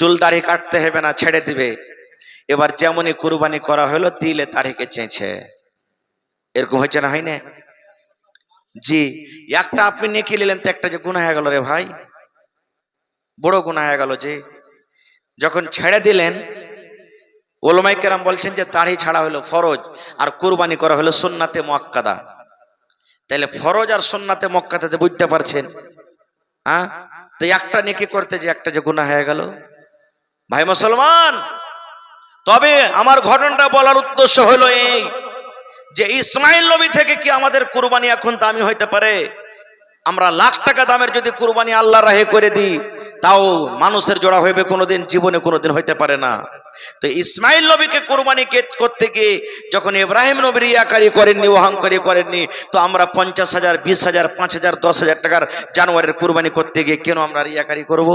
চুল দাড়ি কাটতে হবে না, ছেড়ে দিবে। এবার যেমনই কুরবানি করা হলো দিলে দাড়িকে চেঁচে, এরকম হয়েছে না, হয় না? জি। একটা আপনি নেকি নিলেন তো একটা যে গুনাহ হয়ে গেল রে ভাই, বড় গুনাহ হয়ে গেল। যে যখন ছেড়ে দিলেন, ওলামায়ে কেরাম বলছেন যে দাড়ি ছাড়া হলো ফরজ আর কুরবানি করা হলো সুন্নাতে মুআক্কাদা। তাহলে ফরজ আর সুন্নাতে মুআক্কাদাতে বুঝতে পারছেন? হ্যাঁ, তো একটা নেকি করতে যে একটা যে গুনাহ হয়ে গেল। ভাই মুসলমান, তবে আমার ঘটনাটা বলার উদ্দেশ্য হলো এই যে ইসমাইল নবী থেকে কি আমাদের কুরবানি এখন দামি হইতে পারে? আমরা লাখ টাকা দামের যদি কুরবানি আল্লাহর রাহে করে দিই, তাও মানুষের জোড়া হইবে কোনোদিন, জীবনে কোনোদিন হইতে পারে না। তো ইসমাইল নবীকে কুরবানি করতে গিয়ে যখন ইব্রাহিম নবীর ইয়াকারি করেননি, অহংকারী করেননি, তো আমরা 50,000, 20,000, 5,000, 10,000 টাকার জানোয়ারের কুরবানি করতে গিয়ে কেন আমরা ইয়াকারি করব?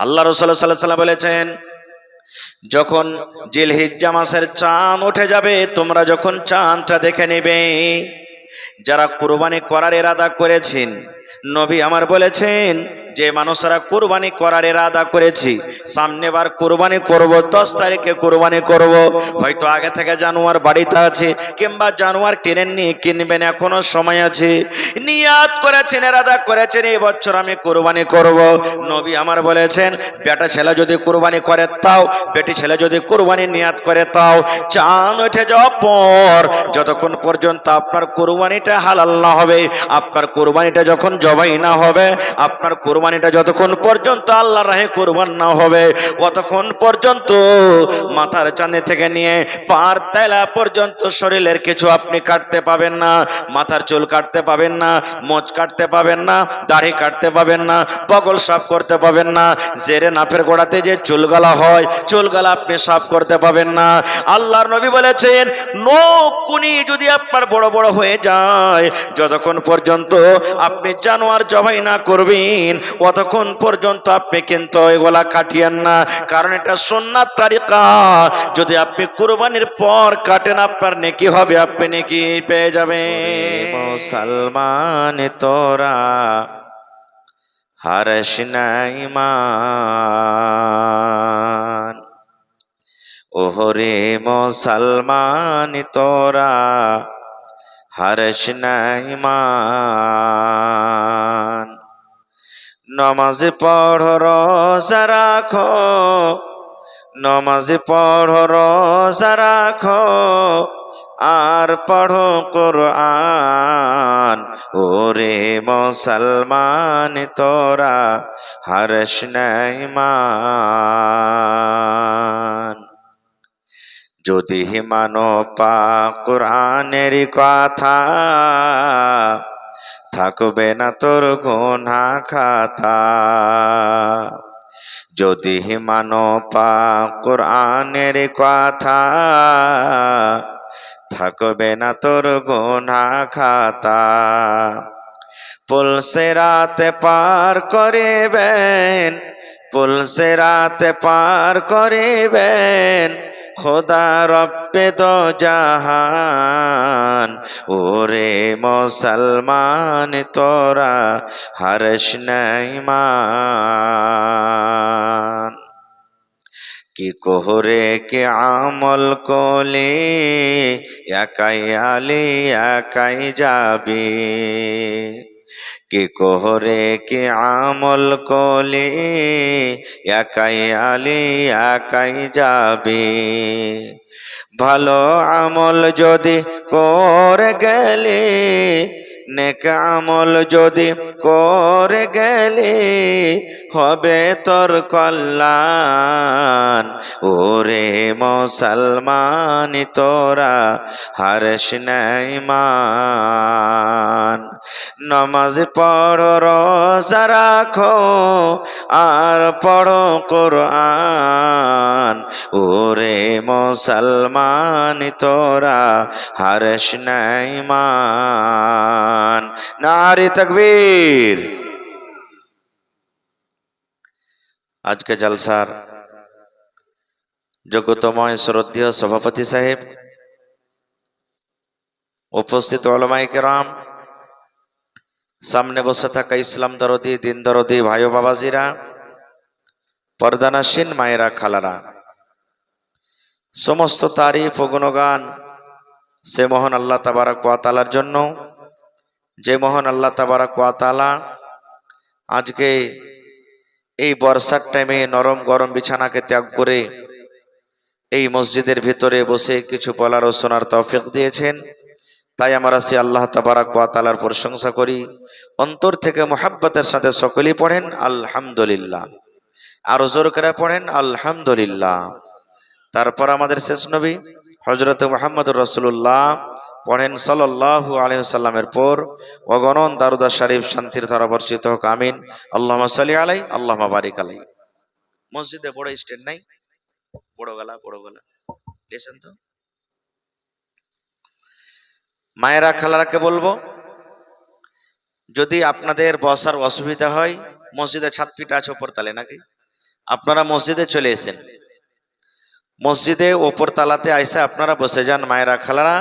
আল্লাহ রাসূল সাল্লাল্লাহু আলাইহি ওয়াসাল্লাম বলেছেন, যখন জিলহিজ্জা মাসের চাঁদ উঠে যাবে, তোমরা যখন চাঁদটা দেখে নেবে, যারা কুরবানি করার ইরাদা করেছেন, নবী আমার বলেছেন যে মানুষরা কুরবানি করার ইরাদা করেছি, সামনেবার কুরবানি করব, 10 তারিখে কুরবানি করব, হয়তো আগে থেকে জানোয়ার বাড়িতে আছে কিংবা জানোয়ার কিনেননি, কিনবেন, এখনো সময় আছে, নিয়াত করেছেন, ইরাদা করেছেন এই বছর আমি কুরবানি করব। নবী আমার বলেছেন, বেটা ছেলে যদি কুরবানি করে তাও, বেটি ছেলে যদি কুরবানি নিয়াত করে তাও, চাঁদ উঠে যাওয়ার পর যতক্ষণ পর্যন্ত আপনার কুরবানিটা হালাল না হবে, আপনার কুরবানিটা যখন জবাই না হবে, আপনার কুরবানিটা যতক্ষণ পর্যন্ত আল্লাহর রাহে কুরবান না হবে, অতক্ষণ পর্যন্ত মাথার চাঁদে থেকে নিয়ে পার তেলা পর্যন্ত শরীরের কিছু আপনি কাটতে পাবেন না। মাথার চুল কাটতে পাবেন না, মোচ কাটতে পাবেন না, দাড়ি কাটতে পাবেন না, বগল সাফ করতে পাবেন না, জেরে নাফের গোড়াতে যে চুলগালা হয়, চুলগালা আপনি সাফ করতে পাবেন না। আল্লাহর নবী বলেছেন, নখকুনি যদি আপনার বড় বড় হয়ে যায়, যতক্ষণ পর্যন্ত আপনি জানোয়ার জবাই না করবেন, অতক্ষণ পর্যন্ত আপনি কিন্তু এগুলা কাটিয়েন না, কারণ এটা সুন্নাত তারিকা। যদি আপনি কুরবানির পর কাটেন, আপনার নেকি হবে, আপনি নেকি পেয়ে যাবেন। মুসলমান তোরা হারস না ঈমান, ওহরে মুসলমান তোরা হারস না ঈমান। নমাজ পড়ো, রোজা রাখো, নমাজ পড়ো, রোজা রাখো, আর পড়ো কুরআন, ওরে মুসলমান তোরা হারস না ঈমান। যদি মানো পাক কুরআনের কথা, থাকবে না তোর গুনাহ খাতা। যদি মানো পাক কুরআনের কথা, থাকবে না তোর গুনাহ খাতা। পুলসিরাতে পার করিবেন, পুলসিরাতে পার করিবেন খোদা রব্বে দো জাহান, ওরে মুসলমান তোরা হারস না ঈমান। কি কোহরে কে আমল কোলে, একাই আলি একাই যাবে, কি কোহরে কে আমল কোলে, একাই আলি একাই যাবে। ভালো আমল যদি করে গেলে, নেক আমল যদি করে গেলে, হবে তোর কল্যাণ, ওরে মুসলমান তোরা হারস না ঈমান। নমাজ পড়ো, রোজা রাখো, আর পড়ো কুরআন, ওরে মুসলমান তোরা হারস না ঈমান। নারে তাকবীর। আজকে জলসার যোগ্যতময় শ্রদ্ধেয় সভাপতি সাহেব, উপস্থিত উলামায়ে কেরাম, সামনে বসে থাকা ইসলাম দরদি, দিন দরদি ভাই ও বাবাজিরা, পর্দানাসীন মায়েরা খালারা, সমস্ত তারিফ ও গুণগান সে মহান আল্লাহ তাবারক ওয়া তাআলার জন্য, যে মহান আল্লাহ তাবারক ওয়া তাআলা আজকে এই বর্ষার টাইমে নরম গরম বিছানাকে ত্যাগ করে এই মসজিদের ভিতরে বসে কিছু বলার ও শোনার তৌফিক দিয়েছেন। তাই আমরা সে আল্লাহ তাবারক ওয়া তাআলার প্রশংসা করি, অন্তর থেকে মুহাব্বতের সাথে সকলেই পড়েন আলহামদুলিল্লাহ, আর জোর করে পড়েন আলহামদুলিল্লাহ। তারপর আমাদের শেষ নবী হযরত মুহাম্মদুর রাসূলুল্লাহ পড়েন সাল্লাল্লাহু আলাইহি ওয়াসাল্লামের পর অগণন দারুদ শরীফ শান্তির ধারা বর্ষিত হোক, আমিন। আল্লাহুম্মা সাল্লি আলাই, আল্লাহুম্মা বারিক আলাই। মসজিদে বড় স্ট্যান্ড নাই, বড় গলা লেছেন তো। মায়েরা খালারাকে বলবো, যদি আপনাদের বসার অসুবিধা হয়, মসজিদে ছাদ পিটা আছে ওপর তালে নাকি, আপনারা মসজিদে চলে এসেন, মসজিদে ওপর তালাতে আইসে আপনারা বসে যান। মায়েরা খালারা,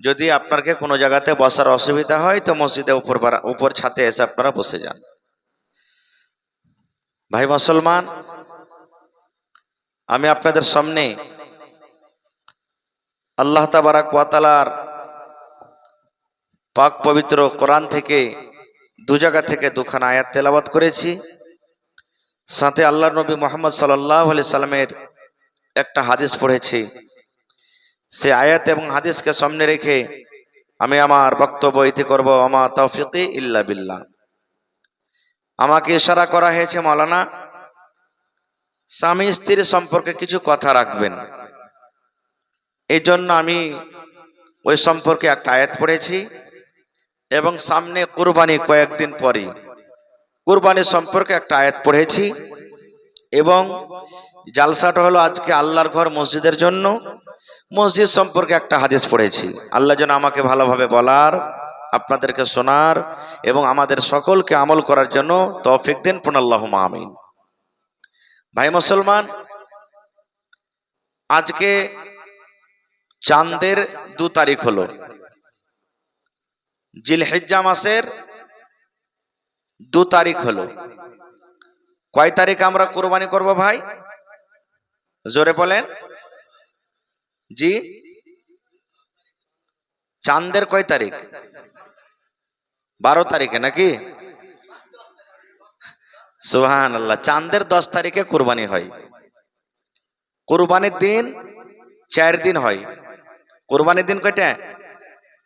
যদি আপনাকে কোনো জায়গাতে বসার অসুবিধা হয় তো মসজিদে উপর ছাদে এসে আপনারা বসে যান। ভাই মুসলমান, আমি আপনাদের সামনে আল্লাহ তাবারক ওয়া তাআলার পাক পবিত্র কোরআন থেকে দু জায়গা থেকে দুখানা আয়াত তেলাওয়াত করেছি, সাথে আল্লাহর নবী মুহাম্মদ সাল্লাল্লাহু আলাইহি সাল্লামের একটা হাদিস পড়েছি। সে আয়াত এবং হাদিসকে সামনে রেখে আমি আমার বক্তব্য ইতি করব। আমা তাওফিকি ইল্লা বিল্লাহ। আমাকে ইশারা করা হয়েছে, মাওলানা স্বামী স্ত্রীর সম্পর্কে কিছু কথা রাখবেন, এই জন্য আমি ওই সম্পর্কে একটা আয়াত পড়েছি এবং সামনে কুরবানি কয়েকদিন পরে কুরবানি সম্পর্কে একটা আয়াত পড়েছি এবং জালসাটা হলো আজকে আল্লাহর ঘর মসজিদের জন্য, মসজিদ সম্পর্কে একটা হাদিস পড়েছি। আল্লাহ যেন আমাকে ভালোভাবে বলার, আপনাদেরকে শোনার এবং আমাদের সকলকে আমল করার জন্য তৌফিক দেন, আল্লাহুম্মা আমিন। ভাই মুসলমান, আজকে চাঁদের 2 তারিখ হলো, জিলহিজ্জা মাসের 2 তারিখ হলো। কয় তারিখ আমরা কুরবানি করব ভাই? জোরে বলেন জি। চাঁদের কয় তারিখ? 12 তারিখে নাকি? সুবহানাল্লাহ। চাঁদের 10 তারিখে কুরবানি হয়। কুরবানির দিন 4 দিন হয়। কুরবানির দিন কয়টা?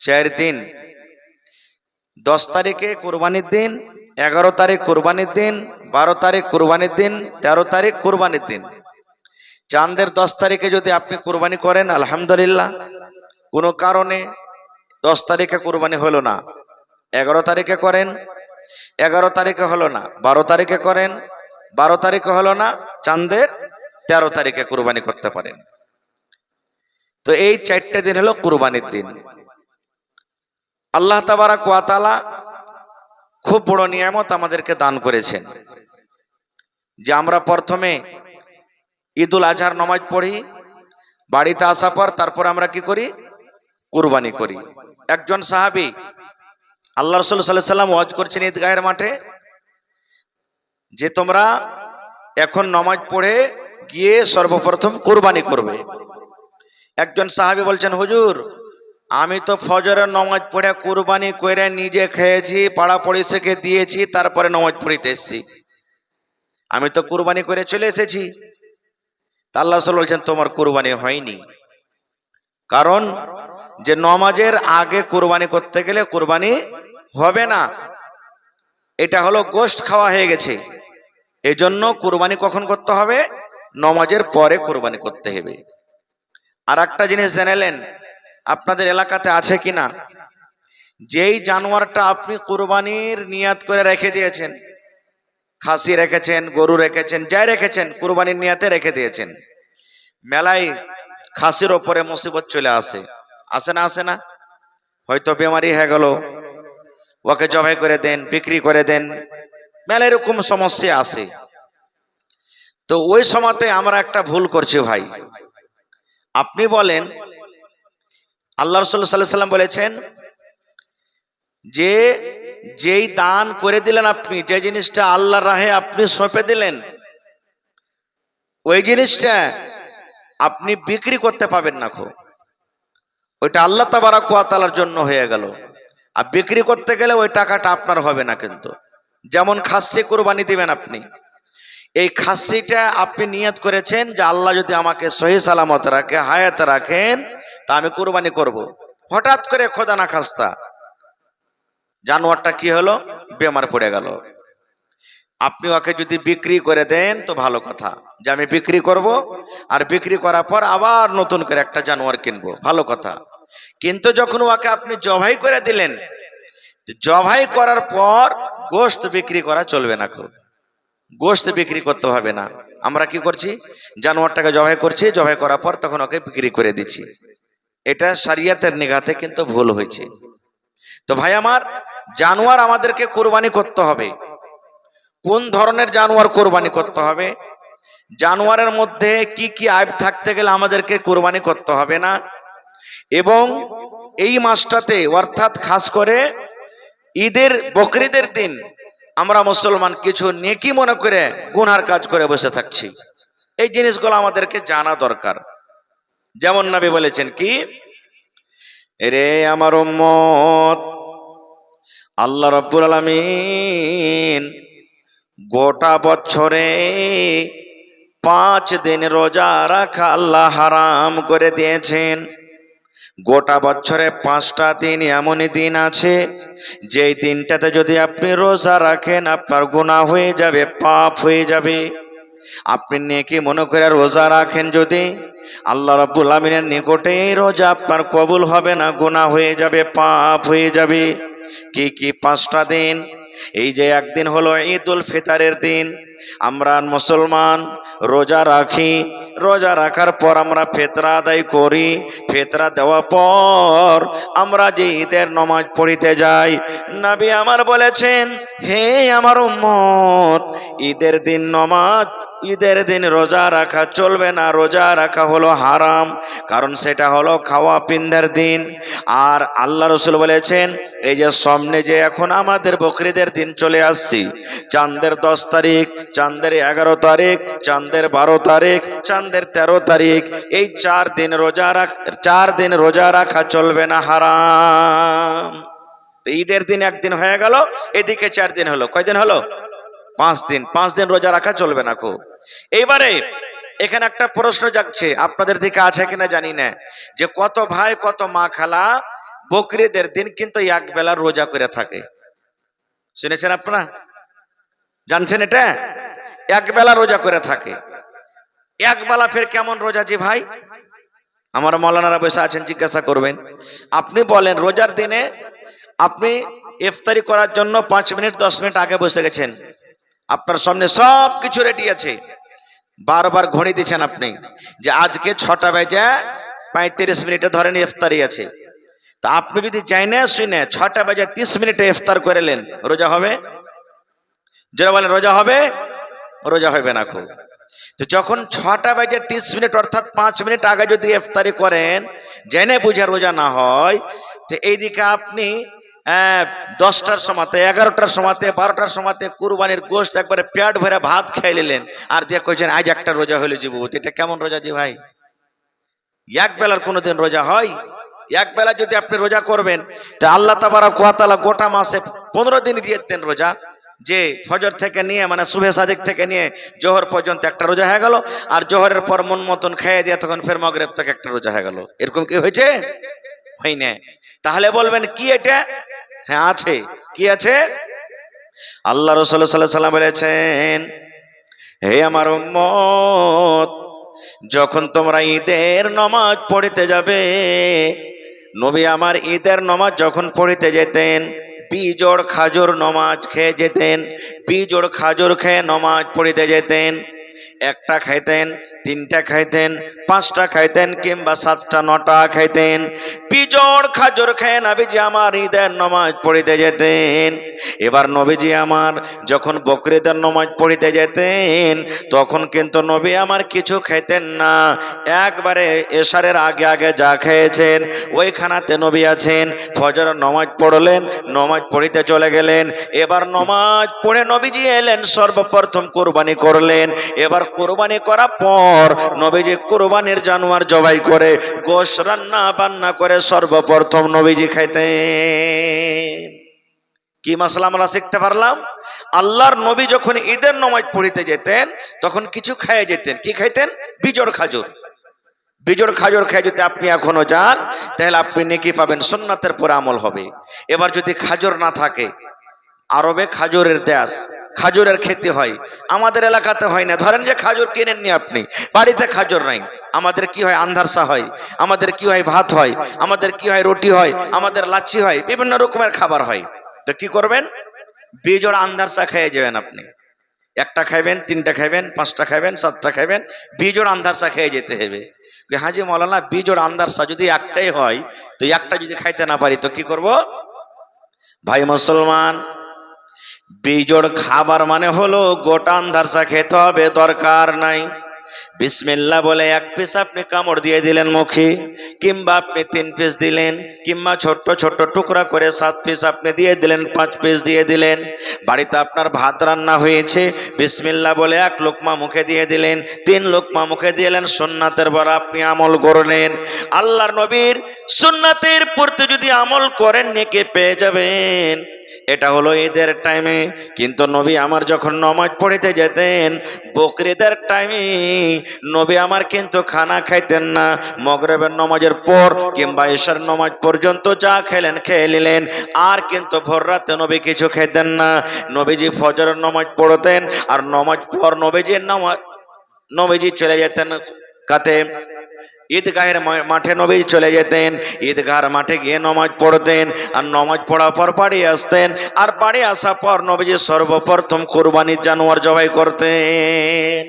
4 দিন। 10 তারিখে কুরবানির দিন, 11 তারিখ কুরবানির দিন, 12 তারিখ কুরবানির দিন, 13 তারিখ কুরবানির দিন। চাঁদের 10 তারিখে যদি আপনি কুরবানি করেন আলহামদুলিল্লাহ, কোনো কারণে 10 তারিখে কুরবানি হলো না, 11 তারিখে করেন, 11 তারিখে হলো না, 12 তারিখে করেন, 12 তারিখে হলো না, চাঁদের 13 তারিখে কুরবানি করতে পারেন। তো এই 4টে দিন হলো কুরবানির দিন। আল্লাহ তাবারক ওয়া তাআলা খুব বড় নিয়ামত আমাদেরকে দান করেছেন, যে আমরা প্রথমে ঈদুল আজহার নামাজ পড়ি, বাড়িতে আসার পর তারপর আমরা কি করি? কুরবানি করি। একজন সাহাবী আল্লাহ রাসূল সাল্লাল্লাহু আলাইহি সাল্লাম ওয়াজ করছেন ঈদগাহের মাঠে, যে তোমরা এখন নামাজ পড়ে গিয়ে সর্বপ্রথম কুরবানি করবে। একজন সাহাবী বলছেন, হুজুর আমি তো ফজরের নামাজ পড়ে কুরবানি করে নিজে খেয়েছি, পাড়া পড়িশাকে দিয়েছি, তারপরে নামাজ পড়িতে এসেছি, আমি তো কুরবানি করে চলে এসেছি। আল্লাহ রাসূল বলছেন তোমার কুরবানি হয়নি, কারণ যে নামাজের আগে কুরবানি করতে গেলে কুরবানি হবে না, এটা হলো গোশত খাওয়া হয়ে গেছে। এই জন্য কুরবানি কখন করতে হবে? নামাজের পরে কুরবানি করতে হবে। আর একটা জিনিস জেনেলেন, আপনাদের এলাকাতে আছে কিনা, যেই জানোয়ারটা আপনি কুরবানির নিয়াত করে রেখে দিয়েছেন, খাসি রেখেছেন, গরু রেখেছেন, যাই রেখেছেন, কুরবানির নিয়াতে রেখে দিয়েছেন, মেলায় খাসির ওপরে মুসিবত চলে আসে, আসে না? আসে না? হয়তো বেমারি হয়ে গেল, ওকে জবাই করে দেন, বিক্রি করে দেন, মেলা এরকম সমস্যা আসে। তো ওই সময়তে আমরা একটা ভুল করছি ভাই। আপনি বলেন, আল্লাহ রাসূল সাল্লাল্লাহু আলাইহি সাল্লাম বলেছেন যে যেই দান করে দিলেন আপনি, যে জিনিসটা আল্লাহর রাহে আপনি সঁপে দিলেন, ওই জিনিসটা আপনি বিক্রি করতে পাবেন না খো, ওইটা আল্লাহ তাবারাক ওয়া তাআলার জন্য হয়ে গেল। আর বিক্রি করতে গেলে ওই টাকাটা আপনার হবে না। কিন্তু যেমন খাসি কুরবানি দিবেন আপনি, এই খাসিটা আপনি নিয়ত করেছেন যে আল্লাহ যদি আমাকে সহি সালামত রাখে, হায়াত রাখেন, তা আমি কুরবানি করব। হঠাৎ করে খোদা না খাস্তা জানোয়ারটা কি হলো, বেমার পড়ে গেল। আপনি ওকে যদি বিক্রি করে দেন তো ভালো কথা, যে আমি বিক্রি করব, আর বিক্রি করার পর আবার নতুন করে একটা জানোয়ার কিনবো, ভালো কথা। কিন্তু যখন ওকে আপনি জবাই করে দিলেন, জবাই করার পর গোশত বিক্রি করা চলবে না। খুব গোশত বিক্রি করতে হবে না। আমরা কি করছি, জানোয়ারটাকে জবাই করছি, জবাই করার পর তখন ওকে বিক্রি করে দিচ্ছি। এটা শরিয়তের নিগাতে কিন্তু ভুল হয়েছে। তো ভাই আমার, জানোয়ার আমাদেরকে কোরবানি করতে হবে। কোন ধরনের জানোয়ার কোরবানি করতে হবে, জানোয়ারের মধ্যে কি কি আইব থাকতে গেলে আমাদেরকে কোরবানি করতে হবে না, এবং এই মাসটাতে অর্থাৎ খাস করে ঈদের বকরিদের দিন আমরা মুসলমান কিছু নেকি মনে করে গুনার কাজ করে বসে থাকছি। এই জিনিসগুলো আমাদেরকে জানা দরকার। যেমন নবী বলেছেন কি, রে আমার উম্মত, আল্লাহ রাব্বুল আলামিন গোটা বছরে 5 দিন রোজা রাখা আল্লাহ হারাম করে দিয়েছেন। গোটা বছরে 5টা দিন এমনই দিন আছে যেই দিনটাতে যদি আপনি রোজা রাখেন আপনার গুনাহ হয়ে যাবে, পাপ হয়ে যাবে। আপনি নেকি মনে করে রোজা রাখেন, যদি আল্লাহ রাব্বুল আমিনের নিকটে রোজা আপনার কবুল হবে না, গুনাহ হয়ে যাবে, পাপ হয়ে যাবে। কি কি 5টা দিন? এই যে একদিন হলো ঈদুল ফিতরের দিন, আমরা মুসলমান রোজা রাখি, রোজা রাখার পর আমরা ফিতরা আদায় করি, ফিতরা দেওয়ার পর আমরা যে ঈদের নামাজ পড়িতে যাই, নবী আমার বলেছেন, হে আমার উম্মত, ঈদের দিন নামাজ, ঈদের দিন রোজা রাখা চলবে না, রোজা রাখা হলো হারাম, কারণ সেটা হলো খাওয়া পিন্দার দিন। আর আল্লাহ রসুল বলেছেন, এই যে সামনে যে এখন আমাদের বকরিদের দিন চলে আসছে, চাঁদের 10 তারিখ, চাঁদের 11 তারিখ, চাঁদের 12 তারিখ, চাঁদের 13 তারিখ, এই 4 দিন রোজা রাখা চলবে না, হারাম। ঈদের দিন একদিন হয়ে গেল, এদিকে 4 দিন হলো, কয়দিন হলো? 5 দিন। 5 দিন রোজা রাখা চলবে না। খুব এইবারে এখানে একটা প্রশ্ন জাগছে, আপনাদের দিকে আছে কিনা জানি না, যে কত ভাই কত মা খালা বকরিদের দিন কিন্তু এক বেলা রোজা করে থাকে। শুনেছেন আপনারা? জানছেন এটা? এক বেলা রোজা করে থাকে। এক বেলা ফের কেমন রোজা জি ভাই? আমার মাওলানারা বসে আছেন, জিজ্ঞাসা করবেন। আপনি বলেন, রোজার দিনে আপনি ইফতারি করার জন্য 5 মিনিট 10 মিনিট আগে বসে গেছেন, আপনার সামনে সব কিছু রেডি আছে, বারবার ঘড়ি দিচ্ছেন আপনি যে আজকে 6টা বেজে 35 মিনিটে ধরেন ইফতারি আছে। তা আপনি যদি চাই না শুনে 6টা বেজে 30 মিনিটে ইফতার করেলেন, রোজা হবে? যারা বলেন রোজা হবে? রোজা হবে না। খুব তো যখন 6টা বেজে 30 মিনিট অর্থাৎ 5 মিনিট আগে যদি ইফতারি করেন, জেনে বুঝে রোজা না হয়, তো এইদিকে আপনি 10টার সময়তে, 11টার সময়তে, 12টার সময়তে কুরবানির গোশত একবারে পেট ভরে ভাত খেয়ে নিলেন, আর দিয়ে কইছেন আজ একটা রোজা হলো জীবত। এটা কেমন রোজা জি ভাই? এক বেলার কোনোদিন রোজা হয়? এক বেলা যদি আপনি রোজা করবেন, তা আল্লাহ তাবারাক ওয়া তাআলা গোটা মাসে 15 দিন দিয়ে দেন রোজা, যে ফজর থেকে নিয়ে মানে সুবহে সাদিক থেকে নিয়ে জোহর পর্যন্ত একটা রোজা হয়ে গেল, আর জোহরের পর মন মতন খেয়ে দিয়ে তখন ফের মাগরিব থেকে একটা রোজা হয়ে গেল। এরকম কি হয়েছে? হয় না। তাহলে বলবেন কি এটা? হ্যাঁ আছে। কি আছে? আল্লাহ রাসূল সাল্লাল্লাহু আলাইহি ওয়াসাল্লাম বলেছেন, হে আমার উম্মত, যখন তোমরা ঈদের নামাজ পড়িতে যাবে, নবী আমার ঈদের নামাজ যখন পড়িতে যেতেন, বিজোড় খাজুর নামাজ খেয়ে যেতেন, বিজোড় খাজুর খেয়ে নামাজ পড়িতে যেতেন। একটা খাইতেন, 3টা খাইতেন, 5টা খাইতেন, কিংবা 7টা 9টা খাইতেন। বিজোড় খাজুর খেয়ে নবীজি আমার ঈদের নামাজ পড়িতে যেতেন। এবার নবীজি আমার যখন বকরিদের নামাজ পড়িতে যেতেন, তখন কিন্তু নবী আমার কিছু খাইতেন না, একবারে এশারের আগে আগে যা খেয়েছেন ওইখানাতে নবী আছেন। ফজরের নামাজ পড়লেন, নামাজ পড়িতে চলে গেলেন। এবার নামাজ পড়ে নবীজি এলেন, সর্বপ্রথম কুরবানি করলেন। এবার কোরবানি করার পর নবীজি কোরবানির জানোয়ার জবাই করে গোশত রান্না বান্না করে সর্বপ্রথম নবীজি খাইতেন। কি মাসলা আমরা শিখতে পারলাম? আল্লাহর নবী যখন ঈদের নামাজ পড়িতে যেতেন তখন কিছু খাইয়ে যেতেন। কি খাইতেন? বিজোড় খাজুর। বিজোড় খাজুর খেয়ে যদি আপনি এখনো যান তাহলে আপনি নেকি পাবেন, সুন্নাতের পরে আমল হবে। এবার যদি খাজুর না থাকে, আরবে খাজুরের দেশ, খাজুরের খেতে হয়, আমাদের এলাকাতে হয় না। ধরেন যে খাজুর কিনেননি আপনি, বাড়িতে খাজুর নাই, আমাদের কি হয়? আন্ধারসা হয়, আমাদের কি হয়? ভাত হয়, আমাদের কি হয়? রুটি হয়, আমাদের লাচ্ছি হয়, বিভিন্ন রকমের খাবার হয়। তো কি করবেন? বিজোড় আন্ধারসা খেয়ে যাবেন আপনি। একটা খাইবেন, তিনটা খাইবেন, পাঁচটা খাইবেন, সাতটা খাইবেন, বিজোড় আন্দারসা খেয়ে যেতে হবে। হাজি মৌলানা, বিজোড় আন্দারসা যদি একটাই হয় তো একটা যদি খাইতে না পারি তো কি করব? ভাই মুসলমান, বিজোড় খাবার মানে হলো গোটা আন্দারসা খেতে হবে, দরকার নাই। বিসমিল্লাহ বলে এক পিস আপনি কামড় দিয়ে দিলেন মুখে, কিংবা আপনি 3 পিস দিলেন, কিংবা ছোট্ট ছোট্ট টুকরা করে 7 পিস আপনি দিয়ে দিলেন, 5 পিস দিয়ে দিলেন। বাড়িতে আপনার ভাত রান্না হয়েছে, বিসমিল্লাহ বলে 1 লোকমা মুখে দিয়ে দিলেন, 3 লোকমা মুখে দিলেন, সুন্নাতের পর আপনি আমল করলেন। আল্লাহর নবীর সুন্নাতের পড়তে যদি আমল করেন নেকি পেয়ে যাবেন। এটা হলো ঈদের টাইমে। কিন্তু নবী আমার যখন নামাজ পড়িতে যেতেন বকরিদের টাইমে, নবী আমার কিন্তু খানা খাইতেন না। মাগরিবের নামাজের পর কিংবা ইশার নামাজ পর্যন্ত যা খেলেন খেয়ে নিলেন, আর কিন্তু ভোর রাতে নবী কিছু খেতেন না। নবীজি ফজরের নামাজ পড়তেন, আর নামাজ পর নবীজি চলে যেতেন কাতে ঈদগাহের মাঠে। নবী চলে যেতেন, ঈদগাহের মাঠে গিয়ে নামাজ পড়তেন, আর নামাজ পড়ার পর বাড়ি আসতেন, আর বাড়ি আসার পর নবীজি সর্বপ্রথম কোরবানির জানোয়ার জবাই করতেন।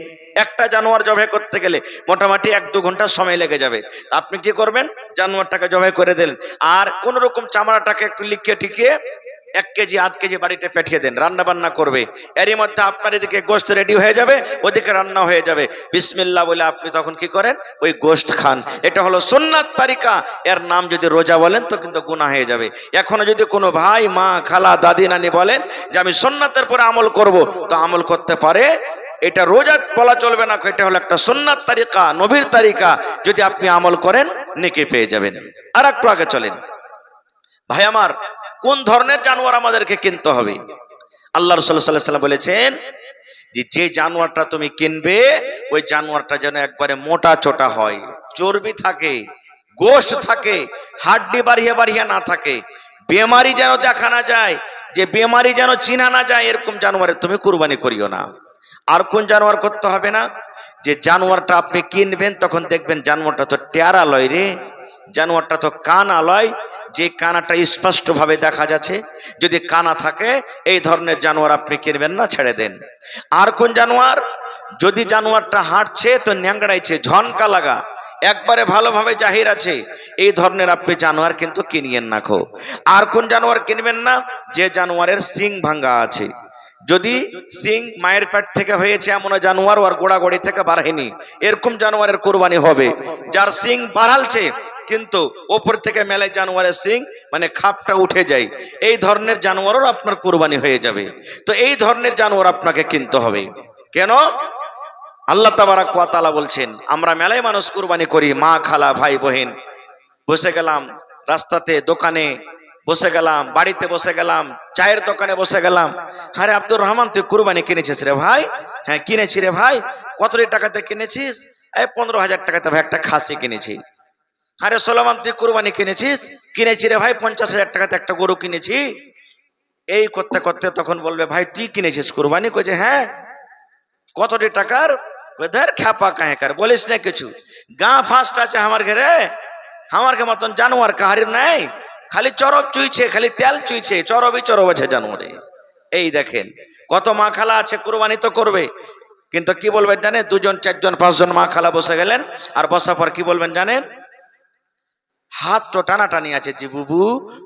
একটা জানোয়ার জবাই করতে গেলে মোটামুটি 1-2 ঘন্টা সময় লেগে যাবে। আপনি কি করবেন? জানোয়ারটাকে জবাই করে দিলেন, আর কোন রকম চামড়াটাকে একটু লিখিয়ে টিকিয়ে 1 কেজি 1/2 কেজি বাড়িতে পাঠিয়ে দেন, রান্না বান্না করবে। এরই মধ্যে আপনার এদিকে গোশত রেডি হয়ে যাবে, ওদিকে রান্না হয়ে যাবে। বিসমিল্লাহ বলে আপনি তখন কি করেন? ওই গোশত খান। এটা হলো সুন্নাত তারিকা। এর নাম যদি রোজা বলেন তো কিন্তু গুনাহ হয়ে যাবে। এখনো যদি কোনো ভাই, মা, খালা, দাদি, নানি বলেন যে আমি সুন্নাতের পরে আমল করব, তো আমল করতে পারে। এটা রোজা বলা চলবে না, এটা হলো একটা সুন্নাত তারিকা, নবীর তারিকা। যদি আপনি আমল করেন নেকি পেয়ে যাবেন। আর একটু আগে চলেন ভাই আমার, কোন ধরনের জানোয়ার আমাদেরকে কিনতে হবে? আল্লাহ রাসূল সাল্লাল্লাহু আলাইহি ওয়াসাল্লাম বলেছেন যে জানোয়ারটা তুমি কিনবে ওই জানোয়ারটা যেন একবারে মোটা চোটা হয়, চর্বি থাকে, গোশত থাকে, হাড্ডি বাড়িয়ে বাড়িয়ে না থাকে, বেমারি যেন দেখা না যায়, যে বেমারি যেন চিনা না যায়, এরকম জানোয়ারের তুমি কুরবানি করিও না। আর কোন জানোয়ার করতে হবে না? যে জানোয়ারটা আপনি কিনবেন তখন দেখবেন জানোয়ারটা তো টেরা লয় রে, জানোয়ারটা তো কানা লয়, যে কানাটা স্পষ্ট ভাবে দেখা যাচ্ছে, যদি কানা থাকে এই ধরনের জানোয়ার আপনি কিনবেন না, ছেড়ে দেন। আর কোন জানোয়ার? যদি জানোয়ারটা হাঁটছে তো ন্যাংড়াইছে, ঝনকা লাগা, একবারে ভালোভাবে জাহির আছে, এই ধরনের আপনি জানোয়ার কিন্তু কিনিয়েন না খো। আর কোন জানোয়ার কিনবেন না? যে জানোয়ারের সিং ভাঙ্গা আছে। যদি সিং মায়ের পেট থেকে হয়েছে এমন জানোয়ার, আর গোড়াগড়ি থেকে বাড়েনি, এরকম জানোয়ারের কোরবানি হবে। যার সিং বাড়ালছে কিন্তু ওপর থেকে মেলে জানোয়ারের সিং মানে খাপটা উঠে যায়, এই ধরনের জানোয়ারও আপনার কোরবানি হয়ে যাবে। তো এই ধরনের জানোয়ার আপনাকে কিনতে হবে। কেন? আল্লাহ তাবারাক ওয়া তাআলা বলছেন, আমরা মেলায় মানুষ কুরবানি করি, মা, খালা, ভাই, বহিন, বসে গেলাম রাস্তাতে, দোকানে বসে গেলাম, বাড়িতে বসে গেলাম, চায়ের দোকানে বসে গেলাম। আরে আব্দুর রহমান, তুই কুরবানি কিনেছিস রে ভাই? হ্যাঁ কিনেছি রে ভাই। কত টাকাতে কিনেছিস? এই 15,000 টাকাতে ভাই একটা খাসি কিনেছি। আরে সোলামান, তুই কুরবানি কিনেছিস? কিনেছি রে ভাই, 50,000 টাকাতে একটা গরু কিনেছি। এই করতে করতে তখন বলবে, ভাই তুই কিনেছিস কুরবানি? কইছে হ্যাঁ। কত টাকার? ধর খ্যাপা কাহেকার, বলিস না কিছু, গা ফাঁসটা আছে আমার ঘরে, আমার কে মতন জানোয়ার কাহারির নাই, খালি চরব চুইছে, খালি তেল চুইছে, চরবই চরব আছে জানোয়ারে। এই দেখেন কত মা খালা আছে, কুরবানি তো করবে, কিন্তু কি বলবেন জানেন? 2 জন 4 জন 5 জন মা খালা বসে গেলেন, আর বসার পর কি বলবেন জানেন? হাত তো টানাটানি আছে, জি বুবু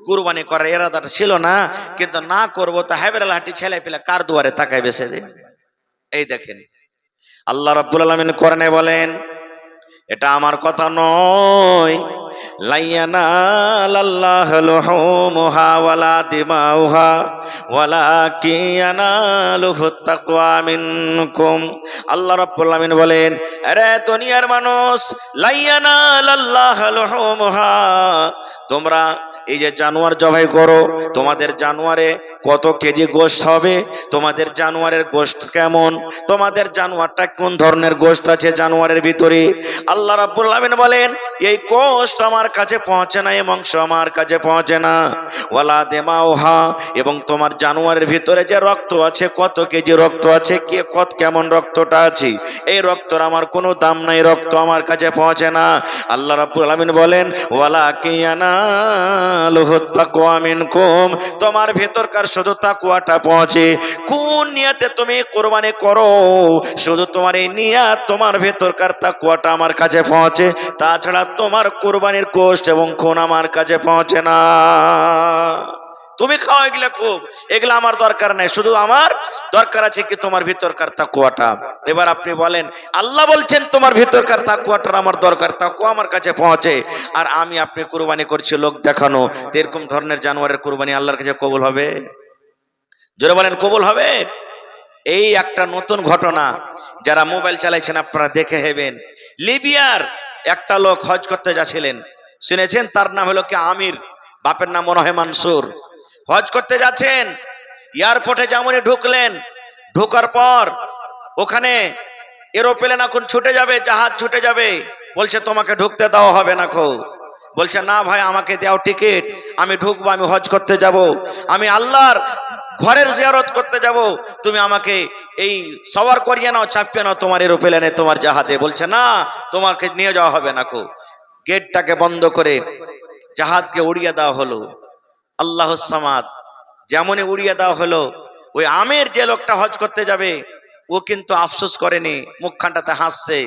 কুরবানি করার এরাদাটা ছিল না, কিন্তু না করবো তা হাইবেলা হাঁটি ছেলে পেলে কার দুয়ারে তাকায় বেসে দে। এই দেখেন আল্লাহ রাব্বুল আলামিন কোরআনে বলেন এটা আমার কথা নয়। লাইয়ানালাল্লাহু লুহুমুহা ওয়ালা দিমাউহা ওয়ালাকিন ইয়ানালুহুত তাকওয়া মিনকুম। আল্লাহ রাব্বুল আলামিন বলেন, আরে দুনিয়ার মানুষ, লাইয়ানালাল্লাহু লুহুমুহা, তোমরা এই যে জানোয়ার জবাই করো, তোমাদের জানোয়ারে কত কেজি গোশত হবে, তোমাদের জানোয়ারের গোশত কেমন, তোমাদের জানোয়ারটা কোন ধরনের গোশত আছে জানোয়ারের ভিতরে, আল্লাহ রাব্বুল আলামিন বলেন এই গোশত আমার কাছে পৌঁছে না, এই মাংস আমার কাছে পৌঁছে না। ওয়ালা দিমাউহা, এবং তোমার জানোয়ারের ভিতরে যে রক্ত আছে, কত কেজি রক্ত আছে, কে কত কেমন রক্তটা আছে, এই রক্তর আমার কোনো দাম নাই, রক্ত আমার কাছে পৌঁছে না। আল্লাহ রাব্বুল আলামিন বলেন ওয়ালাকিন ইয়ানালুহুত তাকওয়া মিনকুম, তোমার ভেতরকার শুধু তাকওয়াটা পৌঁছে। কোন নিয়তে তুমি কুরবানি করো, শুধু তোমার এই নিয়ত, তোমার ভেতরকার তাকওয়াটা আমার কাছে পৌঁছে, তাছাড়া তোমার কুরবানির গোশত এবং খুন আমার কাছে পৌঁছে না। তুমি খাও এগুলা, খুব এগুলা আমার দরকার নাই, শুধু আমার দরকার আছে কি তোমার ভিতরকার তাকওয়াটা। এবার আপনি বলেন, আল্লাহ বলছেন তোমার ভিতরকার তাকওয়াটা আমার দরকার, তাকওয়া আমার কাছে পৌঁছে, আর আমি আপনি কুরবানি করছি লোক দেখানো, এরকম ধরনের জানোয়ারের কুরবানি আল্লাহর কাছে কবুল হবে? জোরে বলেন, কবুল হবে? এই একটা নতুন ঘটনা, যারা মোবাইল চালাইছেন আপনারা দেখে হেবেন। লিবিয়ার একটা লোক হজ করতে যাচ্ছিলেন, শুনেছেন? তার নাম হলো কি আমির, বাপের নাম মনে হয় মানসুর। হজ করতে যাচ্ছেন, এয়ারপোর্টে যেমনই ঢুকলেন, ঢোকার পর ওখানে এরোপ্লেন এখন ছুটে যাবে, জাহাজ ছুটে যাবে, বলছে তোমাকে ঢুকতে দেওয়া হবে না। বলছে না ভাই, আমাকে দাও টিকিট, আমি ঢুকবো, আমি হজ করতে যাব, আমি আল্লাহর ঘরের জিয়ারত করতে যাব, তুমি আমাকে এই সওয়ার করিয়ে নাও, চাপিয়ে নাও তোমার এরোপ্লেনে, তোমার জাহাজে। বলছে না, তোমাকে নিয়ে যাওয়া হবে না। গেটটাকে বন্ধ করে জাহাজকে উড়িয়ে দেওয়া হলো। আল্লাহুস সামাদ, যেমনই উড়িয়ে দেওয়া হলো, ওই আমের যে লোকটা হজ করতে যাবে, ও কিন্তু আফসোস করেনি, মুখখানটাতে হাসছে,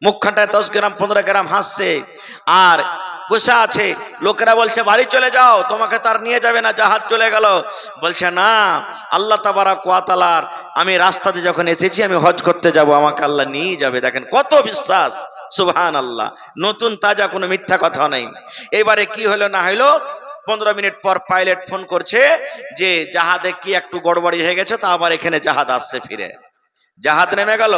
মুখখানটায় 10 গ্রাম 15 গ্রাম হাসছে, আর বসে আছে। লোকেরা বলছে বাড়ি চলে যাও, তোমাকে তার নিয়ে যাবে না, জাহাজ চলে গেল। বলছে না, আল্লাহ তাবারাক ওয়া তাআলার আমি রাস্তাতে যখন এসেছি, আমি হজ করতে যাব, আমাকে আল্লাহ নিয়ে যাবে। দেখেন কত বিশ্বাস, সুবহানাল্লাহ, নতুন তাজা, কোনো মিথ্যা কথা নেই। এবারে কি হলো না হলো, 15 মিনিট পর পাইলট ফোন করছে যে জাহাজে কি একটু গড়বড়ি হয়ে গেছে, তা আবার এখানে জাহাজ আসছে ফিরে। জাহাজ নেমে গেল,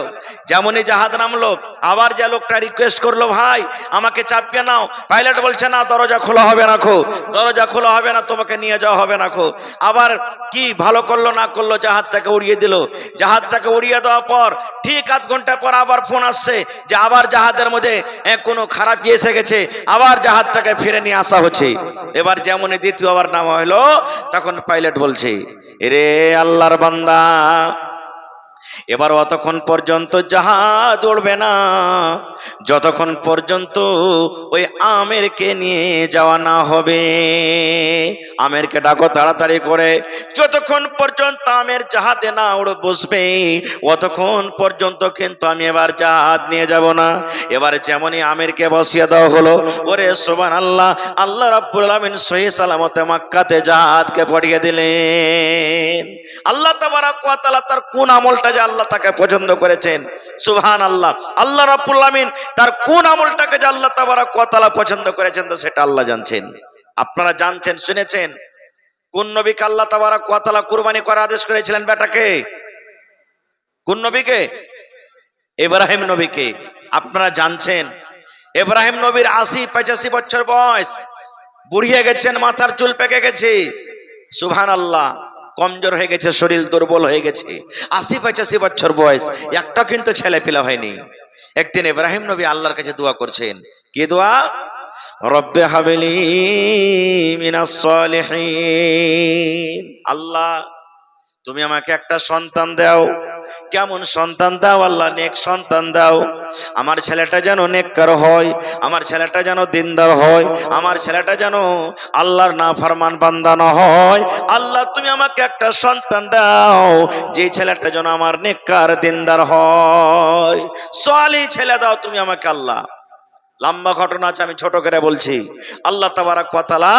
যেমনই জাহাজ নামলো, আবার যে লোকটা রিকোয়েস্ট করলো ভাই আমাকে চাপিয়ে নাও, পাইলট বলছে না, দরজা খোলা হবে না, দরজা খোলা হবে না, তোমাকে নিয়ে যাওয়া হবে না। আবার কি ভালো করলো না করলো, জাহাজটাকে উড়িয়ে দিল। জাহাজটাকে উড়িয়ে দেওয়ার পর ঠিক আধ ঘন্টা পর আবার ফোন আসছে যে আবার জাহাজের মধ্যে কোনো খারাপ এসে গেছে, আবার জাহাজটাকে ফিরে নিয়ে আসা হচ্ছে। এবার যেমনই দ্বিতীয়বার নামা হলো, তখন পাইলট বলছে, এরে আল্লাহর বান্দা, এবার অতক্ষণ পর্যন্ত জাহাজ উড়বে না যতক্ষণ পর্যন্ত ওই আমেরকে নিয়ে যাওয়া না হবে। আমেরকে ডাকো তাড়াতাড়ি করে, যতক্ষণ পর্যন্ত আমের জাহাজে না উড়ে বসবে অতক্ষণ পর্যন্ত কিন্তু আমি এবার জাহাজ নিয়ে যাব না। এবার যেমনই আমেরকে বসিয়ে দেওয়া হলো, ওরে সুবহানাল্লাহ, আল্লাহ রাব্বুল আলামিন সহি সালামতে মক্কাতে জাহাজকে পাঠিয়ে দিলেন। আল্লাহ তাবারাক ওয়া তাআলা তার কোন আমলটা যে আল্লাহ তাকে পছন্দ করেছেন, সুবহানাল্লাহ, আল্লাহ রাব্বুল আলামিন তার কোন আমলটাকে যে আল্লাহ তাবারাক ওয়া তাআলা পছন্দ করেছেন, তো সেটা আল্লাহ জানছেন। আপনারা জানছেন, শুনেছেন কোন নবীকে আল্লাহ তাবারাক ওয়া তাআলা কুরবানি করার আদেশ করেছিলেন? বেটাকে, কোন নবীকে? ইব্রাহিম নবীকে। আপনারা জানছেন ইব্রাহিম নবীর 80-85 বছর বয়স, বুড়িয়ে গেছেন, মাথার চুল পেকে গেছে, সুবহানাল্লাহ, কমজোর হয়ে গেছে, শরীর দুর্বল হয়ে গেছে, 80-85 বছর বয়স, একটা কিন্তু ছেলে পিলা হয়নি। একদিন ইব্রাহিম নবী আল্লাহর কাছে দোয়া করছেন। কি দোয়া? রব্বে হাবলি মিনাস সালিহিন, আল্লাহ তুমি আমাকে একটা সন্তান দাও। কেমন সন্তান দাও আল্লাহ? নেক সন্তান দাও। আমার ছেলেটা যেন নেককার হয়, আমার ছেলেটা যেন দিনদার হয়, আমার ছেলেটা যেন আল্লাহর নাফরমান বান্দা না হয়। আল্লাহ তুমি আমাকে একটা সন্তান দাও, যে ছেলেটা যেন আমার নেককার দিনদার হয়, সালিহ ছেলে দাও তুমি আমাকে। আল্লাহ, লম্বা ঘটনা আছে, আমি ছোট করে বলছি। আল্লাহ তাবারাক ওয়া তাআলা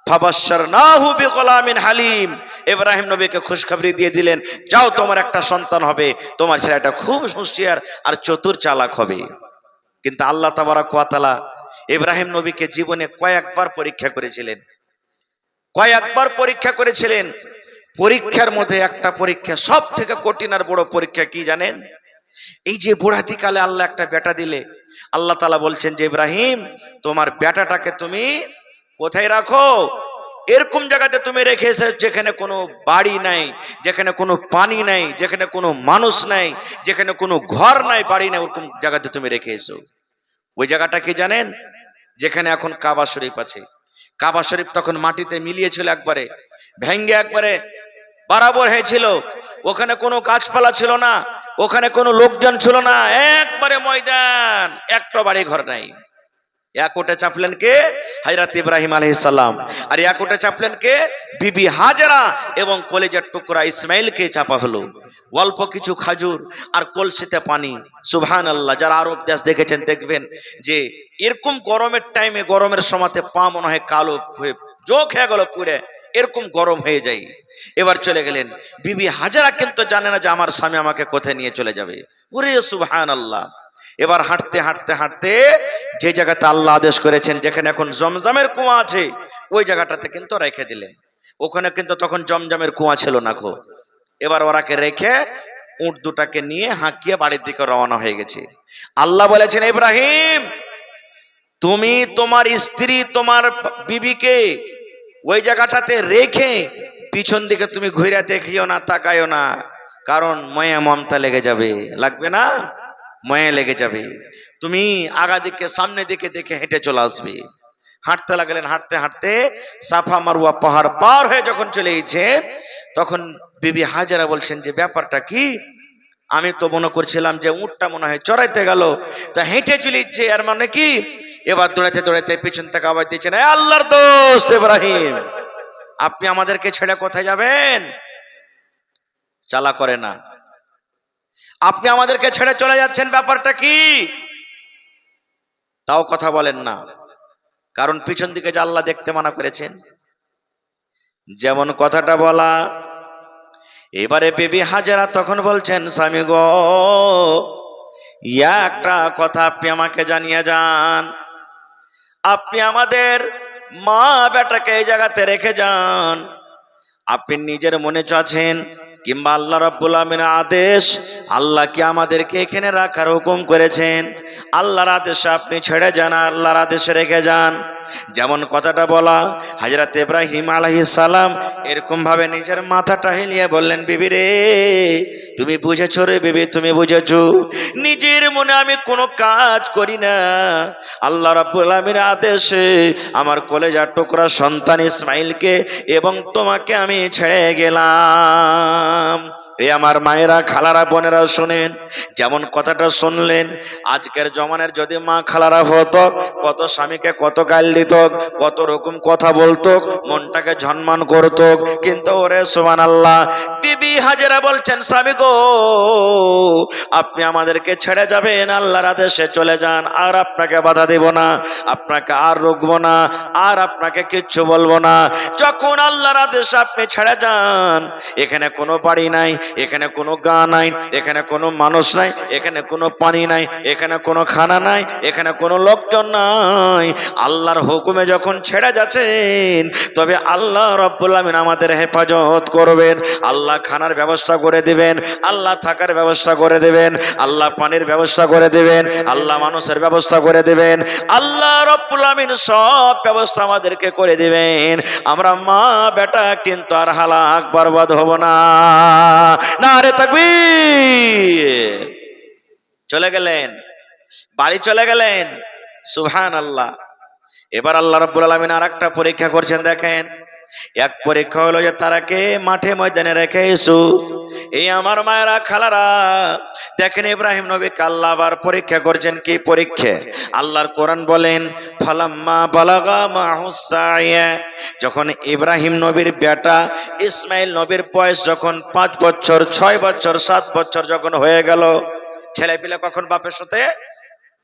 ফাবাশশারনাহু বিগুলামিন হালিম, ইব্রাহিম নবীকে খুশখবরি দিয়ে দিলেন, যাও তোমার একটা সন্তান হবে, তোমার ছেলেটা খুব হুঁশিয়ার আর চতুর চালাক হবে। কিন্তু আল্লাহ তাবারক ওয়া তাআলা ইব্রাহিম নবীকে জীবনে কয়েকবার পরীক্ষা করেছিলেন, কয়েকবার পরীক্ষা করেছিলেন। পরীক্ষার মধ্যে একটা পরীক্ষা, সব থেকে কঠিন আর বড় পরীক্ষা কি জানেন? এই যে বুড়াতিকালে আল্লাহ একটা বেটা দিলে, আল্লাহ তাআলা বলছেন যে ইব্রাহিম, তোমার বেটাটাকে তুমি কোথায় রাখো? এরকম জায়গাতে তুমি রেখে এসে যেখানে কোনো বাড়ি নাই, যেখানে কোনো পানি নাই, যেখানে কোনো মানুষ নাই, যেখানে কোনো ঘর নাই, বাড়ি নাই, ওরকম জায়গাতে তুমি রেখে এসো। ওই জায়গাটা কি জানেন? যেখানে এখন কাবা শরীফ আছে। কাবা শরীফ তখন মাটিতে মিলিয়েছিল, একবারে ভেঙ্গে একবারে বরাবর হয়েছিল। ওখানে কোনো গাছপালা ছিল না, ওখানে কোনো লোকজন ছিল না, একবারে ময়দান, একটা বাড়ি ঘর নাই। এক ওটে চাপলেন কে? হযরত ইব্রাহিম আলাইহিস সালাম। আর এক ওটে চাপলেন কে? বিবি হাজেরা এবং কলেজের টুকরা ইসমাইলকে চাপা হলো। অল্প কিছু খাজুর আর কলসিতে পানি। সুবহানাল্লাহ। যারা আরব দেশ দেখেছেন দেখবেন যে এরকম গরমের টাইমে, গরমের সময়তে পা মনে হয় কালো হয়ে চোখ হয়ে গেল পুড়ে, এরকম গরম হয়ে যায়। এবার চলে গেলেন। বিবি হাজেরা কিন্তু জানে না যে আমার স্বামী আমাকে কোথায় নিয়ে চলে যাবে। ওরে সুবহানাল্লাহ। এবার হাঁটতে হাঁটতে হাঁটতে যে জায়গাতে আল্লাহ আদেশ করেছেন, যেখানে এখন জমজমের কুয়া আছে, ওই জায়গাটাতে কিন্তু রেখে দিলেন। ওখানে কিন্তু তখন জমজমের কুয়া ছিল না খো। এবার ওরাকে রেখে উট দুটাকে নিয়ে হাঁকিয়ে বাড়ির দিকে রওনা হয়ে গেছে। আল্লাহ বলেছেন, ইব্রাহিম, তুমি তোমার স্ত্রী, তোমার বিবিকে ওই জায়গাটাতে রেখে পিছন দিকে তুমি ঘুরে দেখিও না, তাকাইও না, কারণ মায়া মমতা লেগে যাবে। লাগবে না? মায়া লেগে যাবে। তুমি আগা দিকে, সামনে দিকে দেখে হেঁটে চলে আসবে। হাঁটতে লাগলেন। হাঁটতে হাঁটতে সাফা মারওয়া পাহাড় পার হয়ে যখন চলে গেছেন, তখন বিবি হাজেরা বলছেন যে ব্যাপারটা কি? আমি তো মনে করছিলাম যে উটটা মনে হয় চড়াইতে গেল, তা হেঁটে চলে যাচ্ছে, এর মানে কি? এবার দৌড়াতে দৌড়াতে পিছন থেকে আওয়াজ দিচ্ছেন, এ আল্লাহর দোস্ত ইব্রাহিম, আপনি আমাদেরকে ছেড়ে কোথায় যাবেন? চালা করে না, আপনি আমাদেরকে ছেড়ে চলে যাচ্ছেন, ব্যাপারটা কি? তাও কথা বলেন না, কারণ পিছন দিকে যে আল্লাহ দেখতে মানা করেছেন। যেমন কথাটা বলা। এবারে বিবি হাজেরা তখন বলছেন, স্বামী গো, একটা কথা আপনি আমাকে জানিয়ে যান। আপনি আমাদের মা বেটাকে এই জায়গাতে রেখে যান। আপনি নিজের মনে চাচ্ছেন কিংবা আল্লাহ রাব্বুল আমিনের আদেশ, আল্লাহ কি আমাদেরকে এখানে রাখার হুকুম করেছেন? আল্লাহর আদেশে আপনি ছেড়ে যান, আল্লাহর আদেশে রেখে যান। যেমন কথাটা বলা, হযরত ইব্রাহিম আলাইহিস সালাম এরকম ভাবে নিজের মাথাটা হেলিয়ে বললেন, বিবি রে, তুমি বুঝেছো রে বিবি, তুমি বুঝেছো। নিজের মনে আমি কোনো কাজ করি না, আল্লাহ রাব্বুল আমিনের আদেশে আমার কলেজার টুকরা সন্তান ইসমাইলকে এবং তোমাকে আমি ছেড়ে গেলাম। এই আমার মায়েরা, খালারা, বোনেরা শুনেন, যেমন কথাটা শুনলেন, আজকের জমানের যদি মা খালারা হতো, কত স্বামীকে কত গাল দিত, কত রকম কথা বলতো, মনটাকে ঝনমান করতো। কিন্তু ওরে সুবহানাল্লাহ, বিবি হাজেরা বলছেন, স্বামী গো, আপনি আমাদেরকে ছেড়ে যাবেন, আল্লাহর আদেশে চলে যান, আর আপনাকে বাধা দেব না, আপনাকে আর রুখবো না, আর আপনাকে কিচ্ছু বলবো না। যখন আল্লাহর আদেশে আপনি ছেড়ে যান, এখানে কোনো বাড়ি নাই, এখানে কোনো গা নাই, এখানে কোনো মানুষ নাই, এখানে কোনো পানি নাই, এখানে কোনো খানা নাই, এখানে কোনো লোকজন নাই। আল্লাহর হুকুমে যখন ছেড়ে যাচ্ছেন, তবে আল্লাহ রাব্বুল আমিন আমাদের হেফাজত করবেন। আল্লাহ খানার ব্যবস্থা করে দিবেন, আল্লাহ থাকার ব্যবস্থা করে দিবেন, আল্লাহ পানির ব্যবস্থা করে দিবেন, আল্লাহ মানুষের ব্যবস্থা করে দিবেন, আল্লাহ রাব্বুল আমিন সব ব্যবস্থা আমাদেরকে করে দিবেন। আমরা মা বেটা কিন্তু আর হালাক বরবাদ হব না। নারে তাকবীর। চলে গেলেন, বাড়ি চলে গেলেন। সুবহানাল্লাহ। এবার আল্লাহ রাব্বুল আলামিন আরেকটা পরীক্ষা করছেন। দেখেন, এক পরীক্ষা হলো যে তারাকে মাঠে ময়দানে রেখে এসো। এই আমার মায়েরা, খালারা, দেখেন ইব্রাহিম নবীকে আল্লাহ আবার পরীক্ষা করছেন। কি পরীক্ষা? আল্লাহর কোরআন বলেন, ফালাম্মা বালাগা মাহুস সাইয়া, যখন ইব্রাহিম নবীর বেটা ইসমাইল নবীর বয়স যখন 5 বছর, 6 বছর, 7 বছর যখন হয়ে গেল, ছেলে পিলে কখন বাপের সাথে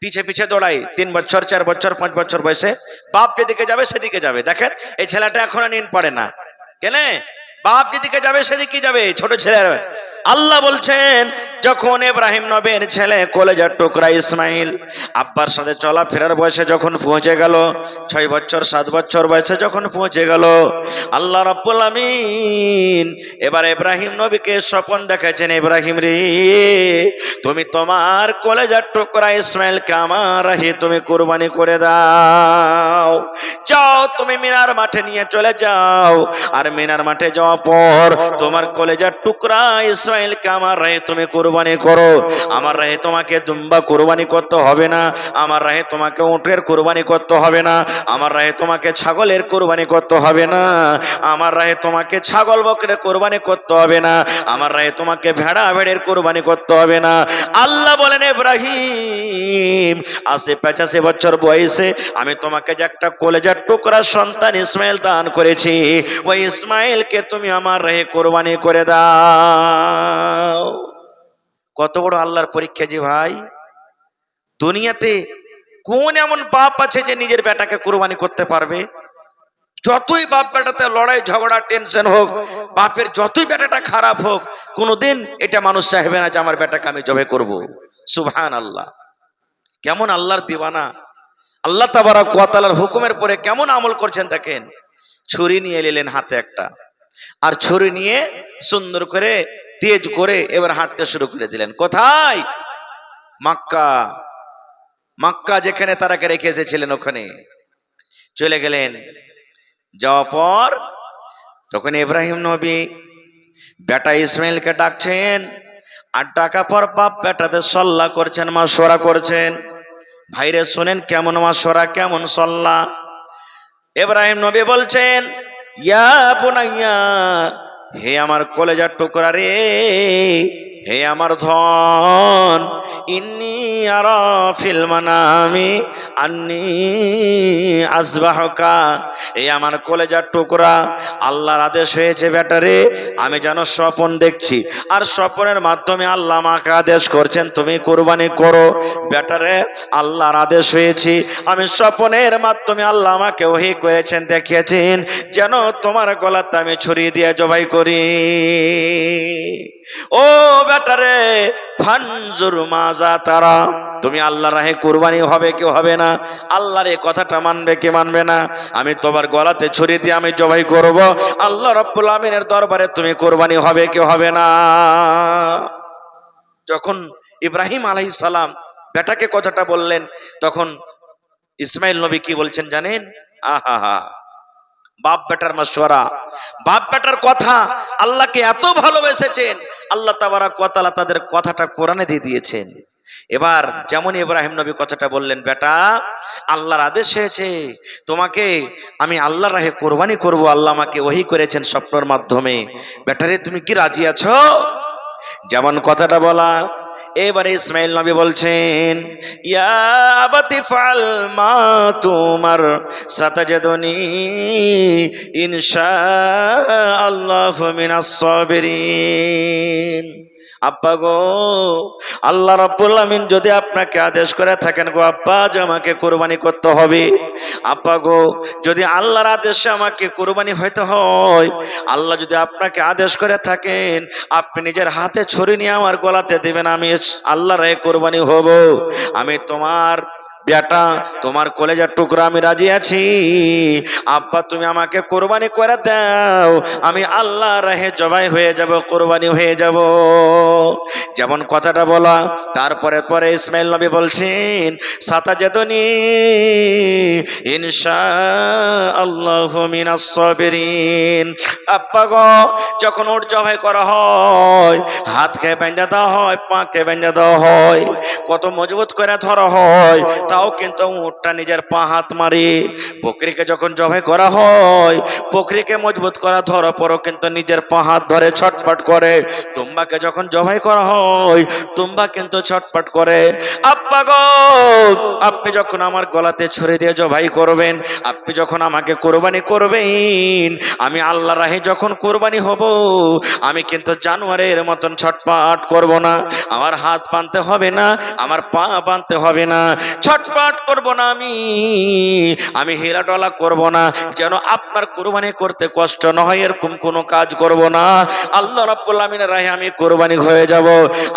পিছে পিছে দৌড়াই। 3 বছর, 4 বছর, 5 বছর বয়সে বাপ যেদিকে যাবে সেদিকে যাবে। দেখেন, এই ছেলেটা এখনো নিন পড়ে না। কেন? বাপ যেদিকে যাবে সেদিকে যাবে। ছোট ছেলে আল্লাহ বলছেন যখন ইব্রাহিম নবীর ছেলে কলেজার টুকরা ইসমাইল আব্বার সাথে চলাফেরার বয়সে যখন পৌঁছে গেল, 6 বছর 7 বছর বয়সে যখন পৌঁছে গেল, আল্লাহ রাব্বুল আমিন এবার ইব্রাহিম নবীকে স্বপ্ন দেখাচ্ছেন, ইব্রাহিম রে, তুমি তোমার কলেজার টুকরা ইসমাইলকে আমার রাহে তুমি কুরবানি করে দাও। যাও তুমি মিনার মাঠে নিয়ে চলে যাও, আর মিনার মাঠে যাওয়ার পর তোমার কলেজার টুকরা ইসমাইলকে আমার রাহে তুমি কুরবানি করো। আমার রাহে তোমাকে দুম্বা কুরবানি করতে হবে না, আমার রাহে তোমাকে উটের কুরবানি করতে হবে না, আমার রাহে তোমাকে ছাগলের কুরবানি করতে হবে না, আমার রাহে তোমাকে ছাগল বকরের কুরবানি করতে হবে না, আমার রাহে তোমাকে ভেড়া ভেড়ের কুরবানি করতে হবে না। আল্লাহ বলেন ইব্রাহিম 80-85 বছর বয়সে আমি তোমাকে যে একটা কলেজার টুকরা সন্তান ইসমাইল দান করেছি, ওই ইসমাইলকে তুমি আমার রাহে কুরবানি করে দাও। কত বড় আল্লাহর পরীক্ষা জি ভাই! দুনিয়াতে কোন এমন বাপ আছে যে নিজের বেটাকে কুরবানি করতে পারবে? যতই বাপ বেটাতে লড়াই ঝগড়া টেনশন হোক, বাপের যতই বেটাটা খারাপ হোক, কোনোদিন এটা মানুষ চাইবে না যে আমার বেটাকে আমি জবে করব। সুবহানাল্লাহ! কেমন আল্লাহর দিওয়ানা! আল্লাহ তাবারক ওয়া তাআলার হুকুমের পরে কেমন আমল করছেন দেখেন। ছুরি নিয়ে এলেন হাতে একটা, আর ছুরি নিয়ে সুন্দর করে তেজ করে এবার হাঁটতে শুরু করে দিলেন। কোথায়? মক্কা। মক্কা যেখানে তারাকে রেখে এসেছিলেন ওখানে চলে গেলেন। যাওয়ার পর তখন ইব্রাহিম নবী বেটা ইসমাইলকে ডাকছেন, আর ডাকা পর বাপ বেটাতে সল্লা করছেন, মাশওয়ারা করছেন। ভাইরে শুনেন কেমন মাশওয়ারা, কেমন সল্লা। ইব্রাহিম নবী বলছেন, ইয়া বুনাইয়া, হে আমার কলেজার টুকরা রে, হে আমার ধন, ইন্নী আরা ফিল মানামি আন্নী আসবাহুকা, এই আমার কলেজার টুকরা, আল্লাহর আদেশ হয়েছে বেটারে, আমি যেন স্বপ্ন দেখছি, আর স্বপ্নের মাধ্যমে আল্লাহ আমাকে আদেশ করছেন তুমি কুরবানি করো। বেটারে, আল্লাহর আদেশ হয়েছে, আমি স্বপ্নের মাধ্যমে আল্লাহ আমাকে ওহী করেছেন, দেখিয়েছেন যেন তোমার গলাতে আমি ছুরি দিয়ে জবাই করি। ও বেটারে, ফানজুর মাজা তারা, তুমি আল্লাহর রাহে কুরবানি হবে কি হবে না? আল্লাহর এই কথাটা মানবে কি মানবে না? আমি তোমার গলাতে ছুরি দিয়ে আমি জবাই করব, আল্লাহ রাব্বুল আমিনের দরবারে তুমি কুরবানি হবে কি হবে না? যখন ইব্রাহিম আলাইহিস সালাম বেটাকে কথাটা বললেন, তখন ইসমাইল নবী কি বলছেন জানেন? আহা, বাপ বেটার মাশওয়ারা, বাপ বেটার কথা। আল্লাহকে এত ভালোবেসেছেন, আল্লাহ তাবারক ওয়া তাআলা তাদের কথাটা কোরআনে দিয়ে দিয়েছেন। এবার যেমন ইব্রাহিম নবী কথাটা বললেন, বেটা আল্লাহর আদেশ হয়েছে তোমাকে আমি আল্লাহর রাহে কুরবানি করব, আল্লাহ আমাকে ওহী করেছেন স্বপ্নের মাধ্যমে। বেটারে, তুমি কি রাজি আছো? যেমন কথাটা বলা, এবারে ইসমাইল নবী বলছেন, ইয়া আবাতি ফাল মা তুমার সাতাজাদুনি ইনশাআল্লাহু মিনাস সাবিরিন। আব্বা গো, আল্লাহ রাব্বুল আমিন যদি আপনাকে আদেশ করে থাকেন গো আব্বা যে আমাকে কুরবানি করতে হবে, আব্বা গো যদি আল্লাহর আদেশে আমাকে কুরবানি হইতে হয়, আল্লাহ যদি আপনাকে আদেশ করে থাকেন আপনি নিজের হাতে ছুরি নিয়ে আমার গলাতে দিবেন, আমি আল্লাহর রাহে কুরবানি হব। আমি তোমার বেটা, তোমার কলেজার টুকরা, আমি রাজি আছি। আব্বা তুমি আমাকে কুরবানি করে দাও, আমি আল্লাহর রাহে জবাই হয়ে যাব, কুরবানি হয়ে যাব। যেমন কথাটা বলা, তারপরে পরে ইসমাইল নবী বলছেন, সাতাজাদুনি ইনশাআল্লাহু মিনাস সাবিরিন। আব্বা গো, যখন উট জবাই করা হয়, হাতকে বেঁধে দেওয়া হয়, পাকে বেঁধে দেওয়া হয়, কত মজবুত করে ধরা হয়, তাও কিন্তু উটটা নিজের পা হাত মারে। বকরিকে যখন জবাই করা হয়, বকরিকে মজবুত করা ধরার পরও কিন্তু নিজের পা হাত ধরে ছটফট করে। তুম্বাকে যখন জবাই করা হয়, তুম্বা কিন্তু ছটফট করে। আব্বা গো, আপনি যখন আমার গলাতে ছুরি দিয়ে জবাই করবেন, আপনি যখন আমাকে কুরবানি করবেন, আমি আল্লাহর রাহে যখন কুরবানি হব, আমি কিন্তু জানোয়ারের মতন ছটফট করব না। আমার হাত বাঁধতে হবে না, আমার পা বাঁধতে হবে না, ছট ছটপট করব না, আমি হেলাডলা করব না, যেন আপনার কুরবানি করতে কষ্ট না হয় এরকম কোনো কাজ করব না। আল্লাহ রাব্বুল আমিনের রাহে আমি কুরবানি হয়ে যাব।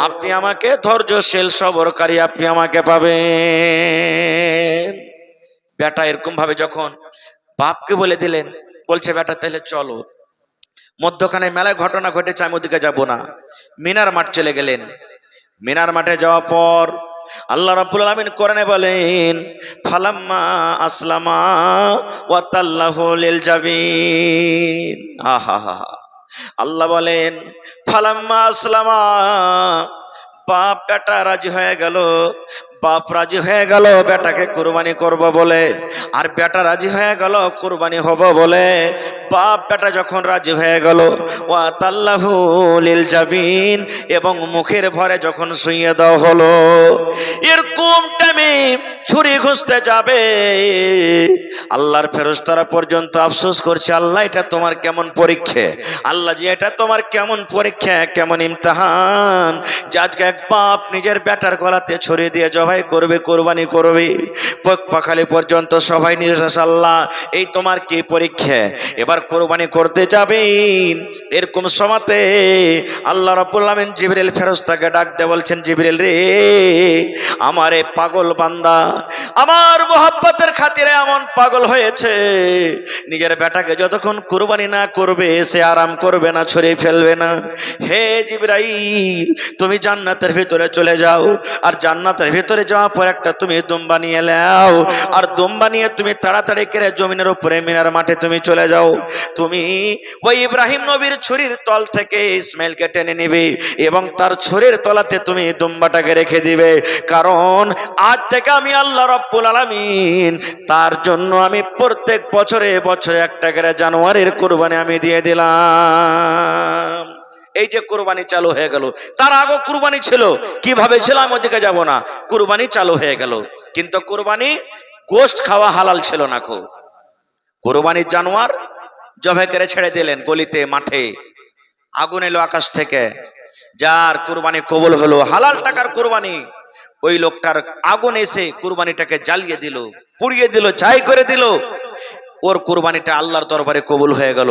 আপনি আমাকে ধৈর্যশীল সবরকারী আপনি আমাকে পাবেন। বেটা এরকম ভাবে যখন বাপকে বলে দিলেন, বলছে বেটা তাহলে চলো। মধ্যখানে মেলায় ঘটনা ঘটেছে, আমি ওদিকে যাব না। মিনার মাঠ চলে গেলেন। মিনার মাঠে যাওয়ার পর আল্লাহ রাব্বুল আলামিন কোরআনে বলেন, ফালাম্মা আসলামা ওয়া তাল্লাহু লিল জাবিন। আহা, আল্লাহ বলেন ফালাম্মা আসলামা, বাপ বেটা রাজি হয়ে গেল। বাপ রাজি হয়ে গেল বেটাকে কুরবানি করব বলে, আর বেটা রাজি হয়ে গেল কুরবানি হব বলে। বাপ বেটা যখন রাজি হয়ে গেল, ওয়া তাল্লাহু লিল জাবিন, এবং মুখের ভরে যখন শুইয়ে দেওয়া হলো। এরকম টাইমে ছুরি ঘুষতে যাবে, আল্লাহর ফেরেশতারা পর্যন্ত আফসোস করছে, আল্লাহ এটা তোমার কেমন পরীক্ষা, আল্লাহ জি এটা তোমার কেমন পরীক্ষা, কেমন ইমতিহান, যে আজকে এক বাপ নিজের বেটার গলাতে ছুরি দিয়ে জবাই করবে, কুরবানি করবে। পাখালি পর্যন্ত সবাই নিরাশ, আল্লাহ এই তোমার কি পরীক্ষা, এবার কুরবানি করতে যাবেন। এরকম সময়তে আল্লাহ রাব্বুল আমিন জিবরিল ফেরেশতাকে ডাক দিয়ে বলছেন, জিবরিল রে, আমার এই পাগল বান্দা আমার মোহাব্বতের খাতিরে এমন পাগল হয়েছে, নিজের বেটাকে যতক্ষণ কুরবানি না করবে সে আরাম করবে না, ছড়িয়ে ফেলবে না। হে জিবরাইল, তুমি জান্নাতের ভিতরে চলে যাও, আর জান্নাতের ভিতরে যাওয়ার পর একটা তুমি দুম্বা নিয়ে নাও, আর দুম্বা নিয়ে তুমি তাড়াতাড়ি করে জমিনের উপরে মিনার মাঠে তুমি চলে যাও। তুমি ওই ইব্রাহিম নবীর ছুরির তল থেকে ইসমাইলকে টেনে নিবে, এবং তার ছুরির তলাতে তুমি দুম্বাটাকে রেখে দিবে, কারণ আজ থেকে আমি আল্লাহ রাব্বুল আলামিন তার জন্য আমি প্রত্যেক বছরে বছরে একটা করে জানুয়ারির কুরবানি আমি দিয়ে দিলাম। এই যে কুরবানি চালু হয়ে গেল, তার আগে কুরবানি ছিল, কিভাবে ছিল আমি ওদিকে যাব না, কুরবানি চালু হয়ে গেল। কিন্তু কুরবানি গোশত খাওয়া হালাল ছিল না। কুরবানির জানোয়ার জবাই করে ছেড়ে দিলেন গলিতে মাঠে, আগুন এলো আকাশ থেকে, যার কুরবানি কবুল হলো, হালাল টাকার কুরবানি, ওই লোকটার আগুন এসে কুরবানিটাকে জ্বালিয়ে দিল, পুড়িয়ে দিল, ছাই করে দিল। ওর কুরবানিটা আল্লাহর দরবারে কবুল হয়ে গেল।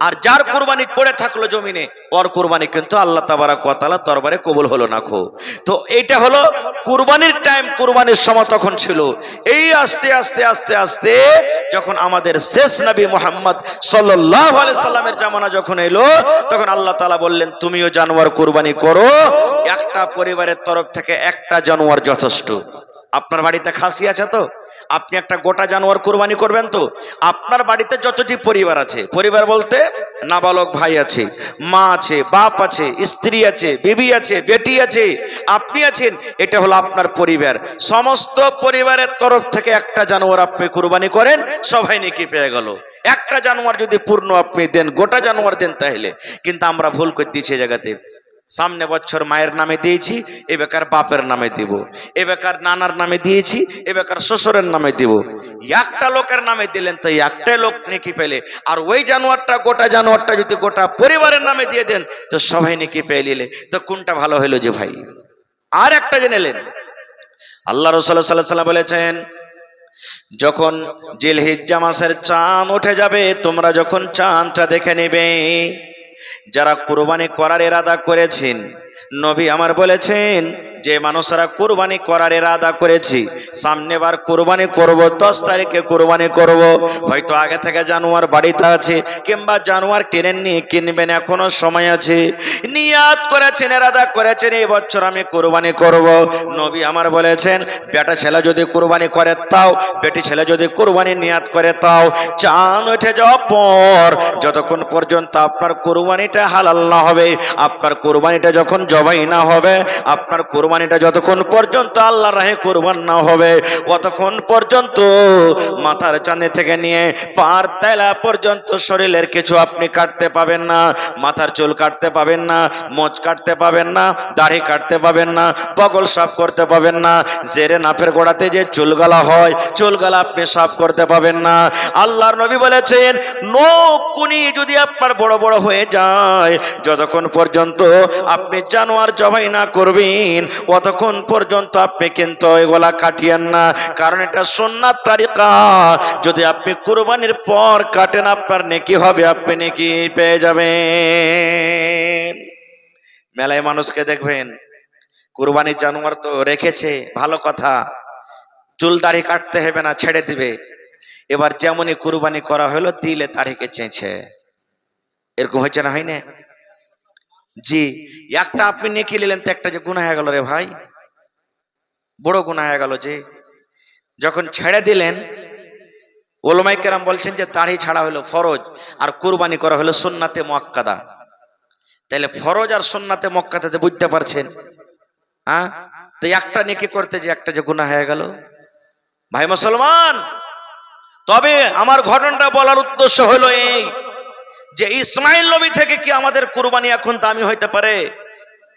আর যার কুরবানি পড়ে থাকলো জমিনে, ওর কুরবানি কিন্তু আল্লাহ তাবারাক ওয়া তাআলার দরবারে কবুল হলো না। তো এইটা হলো কুরবানির টাইম, কুরবানির সময় তখন ছিল। এই আস্তে আস্তে আস্তে আস্তে যখন আমাদের শেষ নবী মুহাম্মদ সাল্লাল্লাহু আলাইহি সাল্লামের জামানা যখন এলো, তখন আল্লাহ তাআলা বললেন, তুমিও জানোয়ার কুরবানি করো, একটা পরিবারের তরফ থেকে একটা জানোয়ার যথেষ্ট। আপনার বাড়িতে খাসি আছে তো, আপনি একটা গোটা জানোয়ার কুরবানি করবেন তো। আপনার বাড়িতে যতটি পরিবার আছে, পরিবার বলতে নাবালক ভাই আছে, মা আছে, বাপ আছে, স্ত্রী আছে, বিবি আছে, বেটি আছে, আপনি আছেন, এটা হলো আপনার পরিবার। সমস্ত পরিবারের তরফ থেকে একটা জানোয়ার আপনি কুরবানি করেন, সবাই নেকি পেয়ে গেল। একটা জানোয়ার যদি পূর্ণ আপনি দেন, গোটা জানোয়ার দেন তাহলে। কিন্তু আমরা ভুল করে দিয়েছি এই জায়গাতে। সামনে বছর মায়ের নামে দিয়েছি, এ বেকার বাপের নামে দিব, এ বেকার নানার নামে দিয়েছি, এ বেকার শ্বশুরের নামে দিব। একটা লোকের নামে দিলেন তো একটাই লোক নেকি পেলে, আর ওই জানোয়ারটা, গোটা জানোয়ারটা যদি গোটা পরিবারের নামে দিয়ে দেন তো সবাই নেকি পেয়ে নিলে, তো কোনটা ভালো হইলো যে ভাই? আর একটা জেনেলেন, আল্লাহ রাসূল সাল্লাল্লাহু আলাইহি ওয়াসাল্লাম বলেছেন, যখন জিলহিজ্জা মাসের চাঁদ উঠে যাবে, তোমরা যখন চাঁদটা দেখে নেবে, যারা কুরবানি করার ইরাদা করেছেন, নবী আমার বলেছেন যে মানুষরা কুরবানি করার ইরাদা করেছি, সামনেবার কুরবানি করব, 10 তারিখে কুরবানি করব, হয়তো আগে থেকে জানোয়ার বাড়িতে আছে, কিংবা জানোয়ার কিনেননি, কিনবেন, এখনো সময় আছে, নিয়াত করেছেন, ইরাদা করেছেন এই বছর আমি কুরবানি করব। নবী আমার বলেছেন, বেটা ছেলে যদি কুরবানি করে তাও, বেটি ছেলে যদি কুরবানি নিয়াত করে তাও, চাঁদ উঠে যাওয়ার পর যতক্ষণ পর্যন্ত আপনার কুরবানিটা হালাল না হবে, আপনার কুরবানিটা যখন জবাই না হবে, আপনার কুরবানিটা যতক্ষণ পর্যন্ত আল্লাহর রাহে কুরবান না হবে, অতক্ষণ পর্যন্ত মাথার চাঁদে থেকে নিয়ে পার তেলা পর্যন্ত শরীরের কিছু আপনি কাটতে পাবেন না, মাথার চুল কাটতে পাবেন না, মোচ কাটতে পাবেন না, দাড়ি কাটতে পাবেন না, বগল সাফ করতে পাবেন না, জেরে নাফের গোড়াতে যে চুলগালা হয়, চুলগালা আপনি সাফ করতে পাবেন না। আল্লাহর নবী বলেছেন, নখ কুনি যদি আপনার বড় বড় হয়ে যায়, যায়, যতক্ষণ পর্যন্ত আপনি জানোয়ার জবাই না করবেন ততক্ষণ পর্যন্ত আপনি কিন্তু এগুলা কাটিয়েন না, কারণ এটা সুন্নাত তরিকা। যদি আপনি কুরবানির পর কাটেন আপনার নেকি হবে, আপনি নেকি পেয়ে যাবেন। মেলায় মানুষকে দেখবেন কুরবানির জানোয়ার তো রেখেছে, ভালো কথা, চুল দাড়ি কাটতে হবে না, ছেড়ে দিবে। এবার যেমনই কুরবানি করা হলো দিলে তারিখে চেয়েছে, এরকম হয়েছে না, হয় না? জি, একটা আপনি নেকি নিলেন তো একটা যে গুনাহ হয়ে গেল রে ভাই, বড় গুনাহ হয়ে গেল। যে যখন ছেড়ে দিলেন, ওলামায়ে কেরাম বলছেন যে দাড়ি ছাড়া হলো ফরজ আর কুরবানি করা হলো সুন্নাতে মুআক্কাদা। তাহলে ফরজ আর সুন্নাতে মুআক্কাদাতে বুঝতে পারছেন? হ্যাঁ, তো একটা নেকি করতে যে একটা যে গুনাহ হয়ে গেল। ভাই মুসলমান, তবে আমার ঘটনাটা বলার উদ্দেশ্য হলো এই যে ইসমাইল নবী থেকে কি আমাদের কুরবানি এখন দামি হইতে পারে?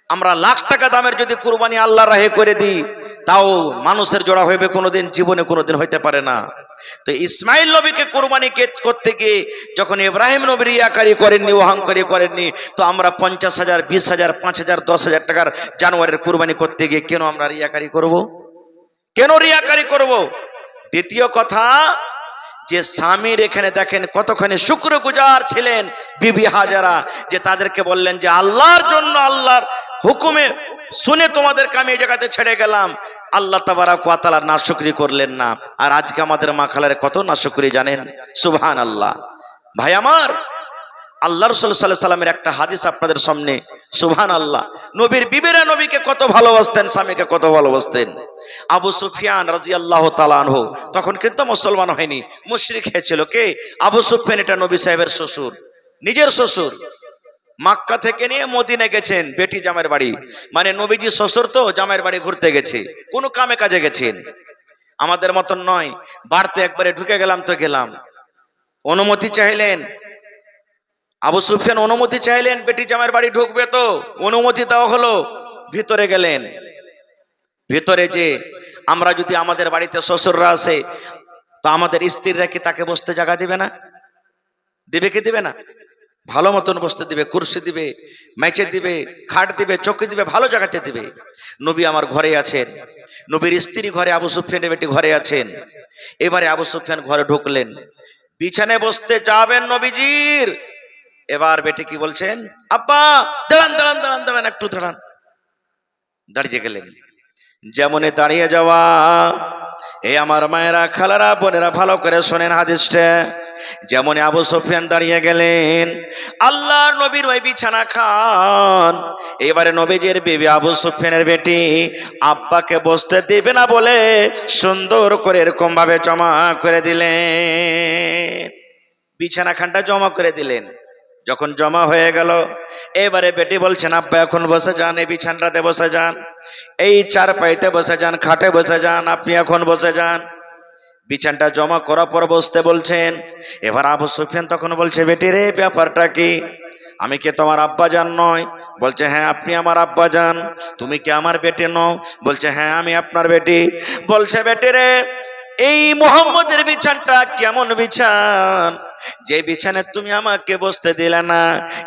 আমরা লাখ টাকা দামের যদি কুরবানি আল্লাহর রাহে করে দিই তাও মানুষের জোড়া হইবে, কোনোদিন জীবনে কোনোদিন হইতে পারে না। তো ইসমাইল নবীকে কুরবানি করতে গিয়ে যখন ইব্রাহিম নবীর ইয়াকারি করেননি, অহংকারী করেননি, তো আমরা 50,000, 20,000, 5,000, 10,000 টাকার জানোয়ারের কুরবানি করতে গিয়ে কেন আমরা রিয়াকারি করব? কেন রিয়াকারি করব? দ্বিতীয় কথা, যে স্বামীর এখানে দেখেন কতখানি শুকরগুজার ছিলেন বিবি হাজারা, যে তাদেরকে বললেন যে আল্লাহর জন্য, আল্লাহর হুকুমে শুনে তোমাদেরকে আমি এই জায়গাতে ছেড়ে গেলাম, আল্লাহ তাবারাক ওয়া তাআলা নাশুকরি করলেন না। আর আজকে আমাদের মা খালারে কত নাশুকরি জানেন, সুবহানাল্লাহ। ভাই আমার, আল্লাহ রাসূল সাল্লাল্লাহু আলাইহি সাল্লামের একটা হাদিস আপনাদের সামনে, সুবহানাল্লাহ। নবীর বিবিরা নবীকে কত ভালোবাসতেন, স্বামীকে কত ভালোবাসতেন। আবু সুফিয়ান রাদিয়াল্লাহু তাআলা আনহু তখন কিন্তু মুসলমান হয়নি, মুশরিক হয়েছিল। কে? আবু সুফিয়ান, এটা নবী সাহেবের শ্বশুর, নিজের শ্বশুর। মক্কা থেকে নিয়ে মদিনা গেছেন বেটি জামাইয়ের বাড়ি, মানে নবীজি শ্বশুর তো জামাইয়ের বাড়ি ঘুরতে গেছে, কোনো কামে কাজে গেছেন। আমাদের মতন নয়, বাড়িতে একবারে ঢুকে গেলাম তো গেলাম। অনুমতি চাইলেন আবু সুফিয়ান, অনুমতি চাইলেন বেটি জামাইয়ের বাড়ি ঢুকবে, তো অনুমতি দেওয়া হলো। ভিতরে গেলেন। ভিতরে যে আমরা যদি আমাদের বাড়িতে শ্বশুররা আসে তো আমাদের স্ত্রীরা কি তাকে বসতে জায়গা দিবে না? দিবে কি দিবে না? ভালো মতন বসতে দিবে, কুরসি দিবে, মেচে দিবে, খাট দিবে, চৌকি দিবে, ভালো জায়গাতে দিবে। নবী আমার ঘরে আছেন, নবীর স্ত্রী ঘরে, আবু সুফিয়ানের বেটি ঘরে আছেন। এবারে আবু সুফিয়ান ঘরে ঢুকলেন, বিছানায় বসতে যাবেন নবীজির। এবার বেটি কি বলছেন? আব্বা দাঁড়ান দাঁড়ান দাঁড়ান দাঁড়ান, একটু দাঁড়ান। দাঁড়িয়ে গেলেন। যেমনে দাঁড়িয়ে যাওয়া, এই আমার মায়েরা, খালারা, বোনেরা ভালো করে শোনেন হাদিসটা। যেমন আবু সুফিয়ান দাঁড়িয়ে গেলেন, আল্লাহর নবীর ওই বিছানা খান। এবারে নবীজির বিবি আবু সুফিয়ানের বেটি আব্বাকে বসতে দিবে না বলে সুন্দর করে এরকম ভাবে জমা করে দিলেন, বিছানা খানটা জমা করে দিলেন। যখন জমা হয়ে গেল, এবারে বেটি বলছেন আব্বা এখন বসে যান, এই বিছানাতে বসে যান, এই চারপাইতে বসে যান, খাটে বসে যান, আপনি এখন বসে যান। বিছানটা জমা করার পর বসতে বলছেন। এবার আবু সুফিয়ান তখন বলছে, বেটি রে ব্যাপারটা কি? আমি কি তোমার আব্বা জান নয়? বলছে হ্যাঁ আপনি আমার আব্বা জান। তুমি কি আমার বেটি নও? বলছে হ্যাঁ আমি আপনার বেটি। বলছে বেটি রে, এই মুহাম্মদের বিছানটা কেমন বিছান, যে বিছানায় তুমি আমাকে বসতে দিলে না,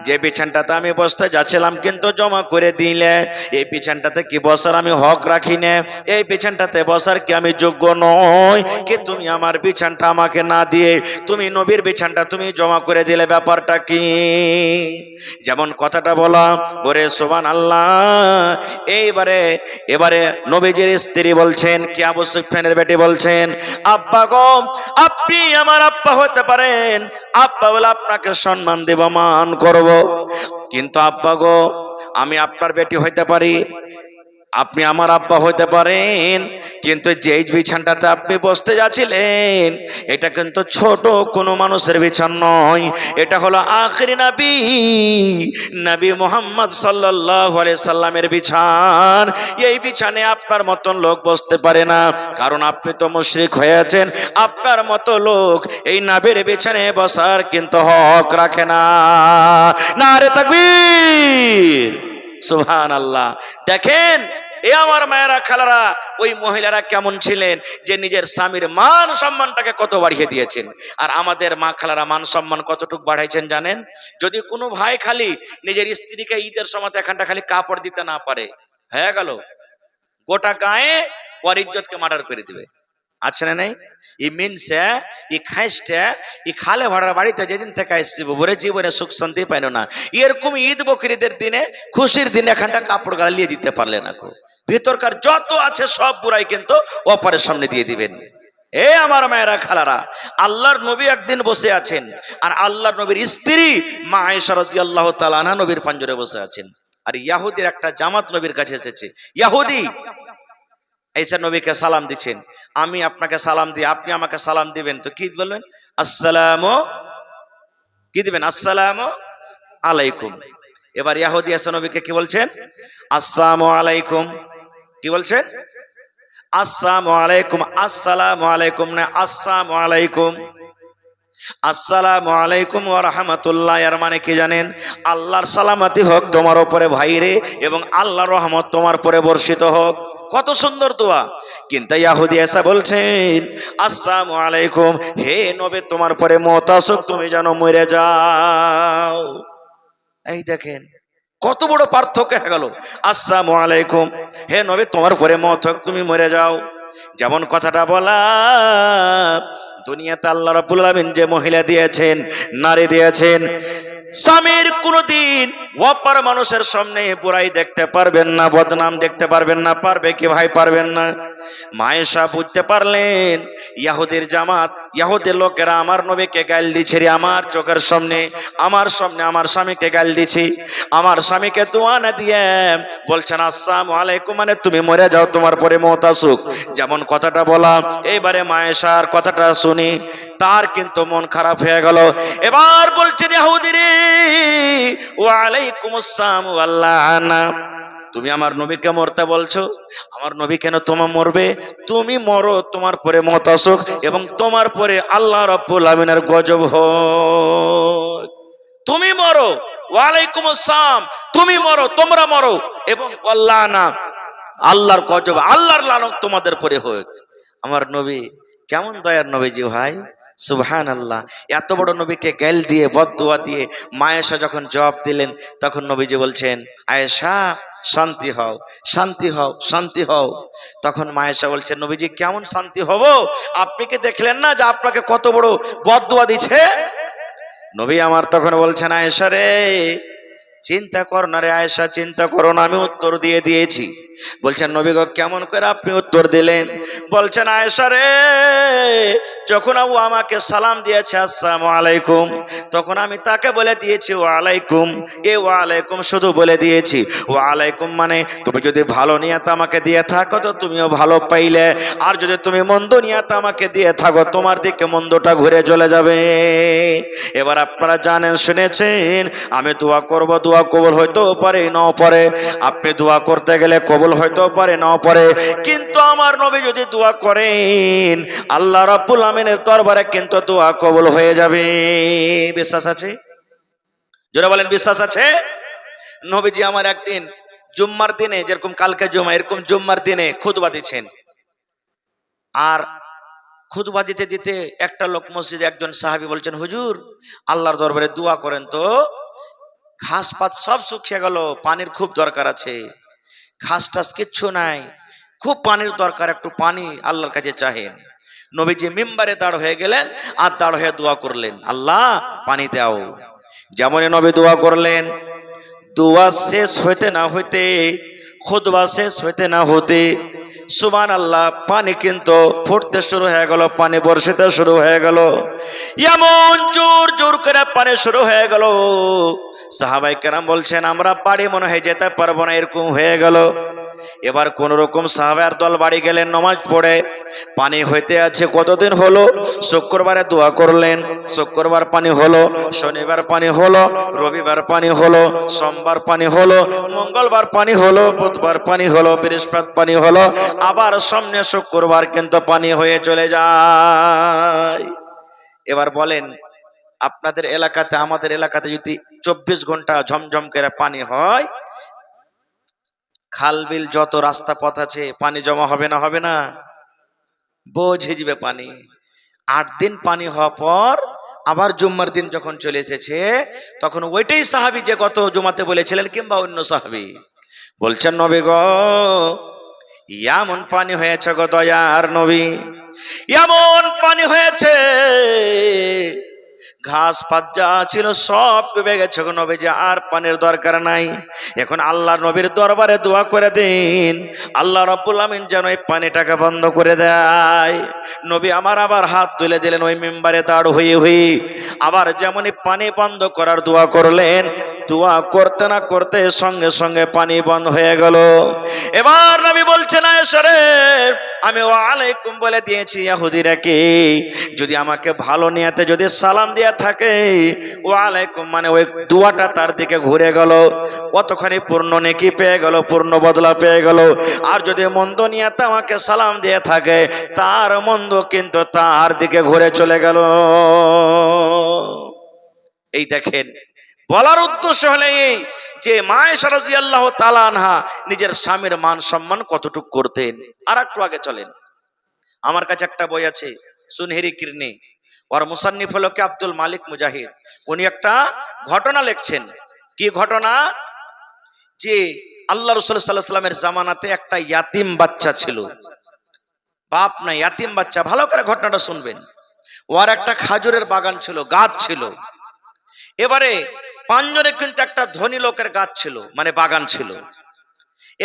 যে বিছানটাতে আমি বসতে যাচ্ছিলাম কিন্তু জমা করে দিলে, এই বিছানটাতে কি বসার আমি হক রাখি না? এই বিছানটাতে বসার কি আমি যোগ্য নই? কি তুমি আমার বিছানটা আমাকে না দিয়ে তুমি নবীর বিছানটা তুমি জমা করে দিলে, ব্যাপারটা কি? যেমন কথাটা বলা, ওরে সুবহানাল্লাহ। এবারে নবীজির স্ত্রী বলছেন কি, আবু সুফিয়ানের বেটি বলছেন, আব্বা গো আপনি আমার আব্বা হতে পারেন, আব্বা বলে আপনাকে সম্মান দেব, মান করব, কিন্তু আব্বা গো আমি আপনার বেটি হইতে পারি, আপনি আমার আব্বা হইতে পারেন, কিন্তু যেই বিছানটাতে আপনি বসতে যাচ্ছিলেন এটা কিন্তু ছোট কোনো মানুষের বিছান নয়, এটা হলো আখিরি নবী মুহাম্মদ সাল্লাল্লাহু আলাইহি সাল্লামের বিছান। এই বিছানে আপনার মতন লোক বসতে পারে না, কারণ আপনি তো মুশরিক হয়েছেন। আপনার মতো লোক এই নবীর বিছানে বসার কিন্তু হক রাখে না। নারে তাকবীর, সুবহানাল্লাহ। দেখেন এ আমার মায়েরা খালারা, ওই মহিলারা কেমন ছিলেন যে নিজের স্বামীর মান সম্মানটাকে কত বাড়িয়ে দিয়েছেন। আর আমাদের মা খালারা মান সম্মান কতটুকু বাড়াইছেন জানেন? যদি কোনো ভাই খালি নিজের স্ত্রীকে ঈদের সময় এখানটা খালি কাপড় দিতে না পারে, হয়ে গেল গোটা গায়ে ওর ইজ্জতকে মার্ডার করে দিবে। আছে না নাই? ই মিনসে ই খাইসটা ই খালে ভাড়ার বাড়িতে যেদিন থেকে আসছি বলে জীবনে সুখ শান্তি পাইল না। এরকম ঈদ বকরিদের দিনে খুশির দিনে এখানটা কাপড় গালিয়ে দিতে পারলে না গো। ভিতরকার যত আছে সব বুড়াই কিন্তু অপরের সামনে দিয়ে দিবেন। এ আমার মায়েরা খালারা, আল্লাহর নবী একদিন বসে আছেন, আর আল্লাহর নবীর স্ত্রী মা আয়েশা রাদিয়াল্লাহু তাআলা আনহা নবীর পাঞ্জরে বসে আছেন। আর ইয়াহুদির একটা জামাত নবীর কাছে এসেছে। ইয়াহুদি এইসা নবীকে সালাম দিচ্ছেন। আমি আপনাকে সালাম দিই, আপনি আমাকে সালাম দিবেন, তো কি বলবেন? আসসালামু, কি দিবেন? আসসালামু আলাইকুম। এবার ইয়াহুদি এসে নবীকে কি বলছেন? আসসালামু আলাইকুম। কি বলছেন? আসসালামু আলাইকুম। আসসালামু আলাইকুম না, আসসালামু আলাইকুম। আসসালামু আলাইকুম ওয়া রাহমাতুল্লাহ এর মানে কি জানেন? আল্লাহর সালামতি হোক তোমার উপরে ভাইরে, এবং আল্লাহর রহমত তোমার উপরে বর্ষিত হোক। কত সুন্দর দোয়া। কিন্তু ইহুদি এসে বলছেন আসসালামু আলাইকুম, হে নবী তোমার পরে মওত আসুক, তুমি যেন মরে যাও। এই দেখেন কত বড় পার্থক্য হয়ে গেল। আসসালামু আলাইকুম, হে নবী তোমার পরে মওত হোক, তুমি মরে যাও। যেমন কথাটা বলা, দুনিয়াতে আল্লাহ রাব্বুল আলামিন যে মহিলা দিয়েছেন, নারী দিয়েছেন, স্বামীর কোনদিন অপর মানুষের সামনে বুড়াই দেখতে পারবেন না, বদনাম দেখতে পারবেন না। পারবে কি ভাই? পারবেন না। মায়েশা বুঝতে পারলেন ইহুদির জামাত, ইহুদির লোকেরা আমার নবীকে গাল দিচ্ছে রে, আমার চোখের সামনে, আমার সামনে আমার স্বামীকে গাল দিছি। আমার স্বামীকে দোয়া না দিয়ে বলছেন আসসালামু আলাইকুম, মানে তুমি মরে যাও, তোমার পরে মওত আসুক। যেমন কথাটা বলা, এইবারে মায়েশার কথাটা শুনি তার কিন্তু মন খারাপ হয়ে গেল। এবার বলছেন ইহুদি রে, ওয়া আলাইকুমুস সালাম ওয়া লাআনা, তুমি আমার নবীকে মরতে বলছো? আমার নবী কেন তোমার মরবে? তুমি মরো, তোমার পরে মওত আসুক, এবং তোমার পরে আল্লাহ রাব্বুল আমিনের গজব হোক। তুমি মরো, ওয়া আলাইকুমুস সালাম, তুমি মরো, তোমরা মরো, এবং আল্লাহনা, আল্লাহর গজব, আল্লাহর লানত তোমাদের পরে হোক। আমার নবী কেমন দয়ার নবীজি ভাই, সুবহানাল্লাহ। এত বড় নবীকে গাল দিয়ে বদদুয়া দিয়ে মায়েশা যখন জবাব দিলেন, তখন নবীজি বলছেন আয়েশা শান্তি হও, শান্তি হও, শান্তি হও। তখন মায়েশা বলছেন নবীজি কেমন শান্তি হব? আপনি কি দেখলেন না যে আপনাকে কত বড় বদদুয়া দিচ্ছে? নবী আমার তখন বলছেন আয়েশা রে, চিন্তা করো না রে আয়েশা, চিন্তা করো না, আমি উত্তর দিয়ে দিয়েছি। বলছেন নবী গো কেমন করে আপনি উত্তর দিলেন? বলছেন আয়েশা রে, যখন ও আমাকে সালাম দিয়েছে আসসালামু আলাইকুম, তখন আমি তাকে বলে দিয়েছি ওয়া আলাইকুম। এ ওয়া আলাইকুম শুধু বলে দিয়েছি। ওয়া আলাইকুম মানে তুমি যদি ভালো নিয়ত আমাকে দিয়ে থাকো তো তুমিও ভালো পাইলে, আর যদি তুমি মন্দ নিয়ত আমাকে দিয়ে থাকো তোমার দিকে মন্দটা ঘুরে চলে যাবে। এবার আপনারা জানেন শুনেছেন আমি দোয়া করব, দোয়া কবুল হইতেও পারে নাও পারে। আপনি দোয়া করতে গেলে কবুল হইতেও পারে নাও পারে, কিন্তু আমার নবী যদি দোয়া করেন আল্লাহ রাব্বুল আমিনের দরবারে কিন্তু দোয়া কবুল হয়ে যাবে। বিশ্বাস আছে? যারা বলেন বিশ্বাস আছে? নবীজি আমার একদিন জুম্মার দিনে, যেরকম কালকে জুম্মা, এরকম জুম্মার দিনে খুতবা দিচ্ছেন। আর খুতবা দিতে দিতে একটা লোক মসজিদে, একজন সাহাবী বলছেন হুজুর আল্লাহর দরবারে দোয়া করেন তো, ঘাস পাত সব শুকিয়ে গেল, পানির খুব দরকার আছে, ঘাস টাস কিচ্ছু নাই, খুব পানির দরকার, একটু পানি আল্লাহর কাছে চাহেন। নবীজি মিম্বারে দাঁড় হয়ে গেলেন, আর দাঁড় হয়ে দোয়া করলেন আল্লাহ পানি দাও। যেমনই নবী দোয়া করলেন, দোয়া শেষ হইতে না হইতে, খুতবা শেষ হইতে না হতে সুবহানাল্লাহ পানি কিন্তু ফুটতে শুরু হয়ে গেল, পানি বর্ষিতে শুরু হয়ে গেল। এমন জোর জোর করে পানি শুরু হয়ে গেল, সাহাবাই কেরাম বলছেন আমরা বাড়ি মনে হয় যেতে পারবো না, এরকম হয়ে গেল। এবার কোন রকম সাহাবার দল বাড়ি গেলেন নামাজ পড়ে। পানি হইতে আছে কতদিন হলো, শুক্রবারে দোয়া করলেন, শুক্রবার পানি হলো, শনিবার পানি হলো, রবিবার পানি হলো, সোমবার পানি হলো, মঙ্গলবার পানি হলো, বুধবার পানি হলো, বৃহস্পতিবার পানি হলো, আবার সামনে শুক্রবার কিন্তু পানি হয়ে চলে যায়। এবার বলেন আপনাদের এলাকাতে, আমাদের এলাকাতে যদি 24 ঘন্টা ঝমঝম করে পানি হয়, খাল বিল যত রাস্তা পথ আছে পানি জমা হবে না? হবে না? বোঝে যাবে পানি। 8 দিন পানি হওয়ার পর আবার জুম্মার দিন যখন চলে এসেছে, তখন ওইটাই সাহাবী যে গত জুমাতে বলেছিলেন, কিংবা অন্য সাহাবী বলছেন, নবী গো, এমন পানি হয়েছে গো দয়ার নবী, এমন পানি হয়েছে, ঘাস পাত যা ছিল সব ডুবে গেছে গো নবীজি, আর পানির দরকার নাই। এখন আল্লাহর নবীর দরবারে দোয়া করে দিন, আল্লাহ রাব্বুল আমিন যেন এই পানিটাকে বন্ধ করে দেয়। নবী আমার আবার হাত তুলে দিলেন ওই মিম্বারে দাঁড় হয়ে হয়ে, আবার যেমনই পানি বন্ধ করার দোয়া করলেন, দোয়া করতে না করতে সঙ্গে সঙ্গে পানি বন্ধ হয়ে গেল। এবার নবী বলছেন, আয়েশা রে, আমি ওয়ালাইকুম বলে দিয়েছি ইহুদিরাকে, যদি আমাকে ভালো নিয়াতে যদি সালাম দিয়া থাকে, ওয়ালাইকুম মানে ওই দোয়াটা তার দিকে ঘুরে গেল, কতখানি পূর্ণ নেকি পেয়ে গেল, পূর্ণ বদলা পেয়ে গেল। আর যদি মন্দ নিয়াতে আমাকে সালাম দিয়ে থাকে, তার মন্দ কিন্তু তার দিকে ঘুরে চলে গেল। এই দেখেন, বলার উদ্দেশ্য হলে এই যে মা আয়েশা রাদিয়াল্লাহু তাআলা আনহা নিজের স্বামীর মান সম্মান কতটুকু করতেন। আর একটু আগে চলেন, আমার কাছে একটা বই আছে সুনহেরি কিরনি, ওর মুসান্নিফ হলো কি আব্দুল মালিক মুজাহিদ। উনি একটা ঘটনা লিখছেন। কি ঘটনা? যে আল্লাহ রাসূল সাল্লাল্লাহু আলাইহি ওয়াসাল্লামের জামানাতে একটা ইয়াতিম বাচ্চা ছিল, বাপ নাই, ইয়াতিম বাচ্চা। ভালো করে ঘটনাটা শুনবেন। ওর একটা খাজুরের বাগান ছিল, গাছ ছিল। এবারে পাঁচজনে কিন্তু একটা ধনী লোকের গাছ ছিল, মানে বাগান ছিল।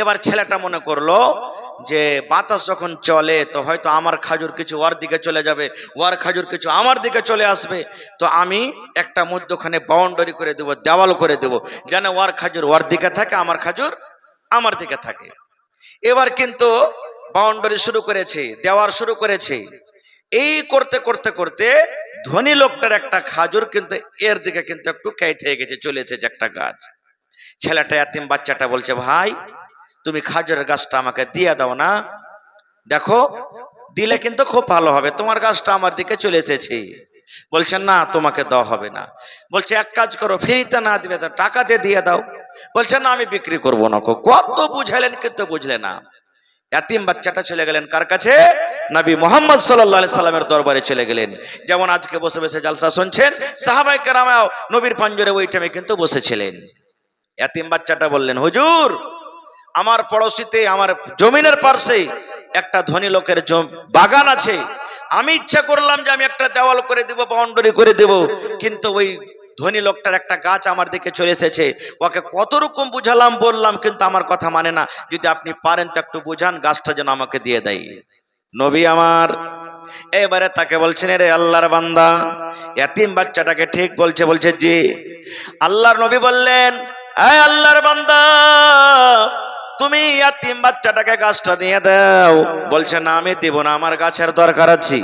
এবার ছেলেটা মনে করলো যে বাতাস যখন চলে তো হয়তো আমার খাজুর কিছু ওর দিকে চলে যাবে, ওর খাজুর কিছু আমার দিকে চলে আসবে, তো আমি একটা মধ্যখানে বাউন্ডারি করে দেব, দেওয়াল করে দেব, যেন ওর খাজুর ওর দিকে থাকে, আমার খাজুর আমার দিকে থাকে। এবার কিন্তু বাউন্ডারি শুরু করেছে, দেওয়ার শুরু করেছে। এই করতে করতে করতে ধনী লোকটার একটা খাজুর কিন্তু এর দিকে কিন্তু একটু কাইট হয়ে গেছে, চলেছে যে একটা গাছ। ছেলেটা ইয়াতিম বাচ্চাটা বলছে, ভাই তুমি খাজুরের গাছটা আমাকে দিয়ে দাও না, দেখো দিলে কিন্তু খুব ভালো হবে, তোমার গাছটা আমার দিকে চলে এসেছে। বলছেন না, তোমাকে দেওয়া হবে না। বলছে এক কাজ করো, ফ্রিতে না দিবে তো টাকাতে দিয়ে দাও। বলছে না, আমি বিক্রি করবো না। কত বুঝাইলেন কিন্তু বুঝলে না। ইয়াতিম বাচ্চাটা চলে গেলেন কার কাছে? নবী মুহাম্মদ সাল্লাল্লাহু আলাইহি সাল্লামের দরবারে চলে গেলেন। যেমন আজকে বসে বসে জালসা শুনছেন, সাহাবায়ে কেরামও নবীর পাঞ্জরে ওই টাইমে কিন্তু বসেছিলেন। ইয়াতিম বাচ্চাটা বললেন, হুজুর, আমার পড়োশিতে আমার জমিনের পাশে একটা ধনী লোকের বাগান আছে, আমি ইচ্ছা করলাম যে আমি একটা দেওয়াল করে দেব, বাউন্ডারি করে দেব, কিন্তু ওই ধনী লোকটার একটা গাছ আমার দিকে চলে এসেছে। ওকে কত রকম বুঝালাম, বললাম, কিন্তু আমার কথা মানে না। যদি আপনি পারেন তো একটু বুঝান, গাছটা যেন আমাকে দিয়ে দেয়। নবী আমার এবারে তাকে বলছেন, রে আল্লাহর বান্দা, ইয়াতিম বাচ্চাটাকে ঠিক বলছে। বলছে জি। আল্লাহর নবী বললেন, এই আল্লাহর বান্দা, তুমি ইয়াতিম বাচ্চাটাকে গাছটা দিয়ে দাও। বলছে না, আমি দেব না, আমার গাছের দরকার আছে।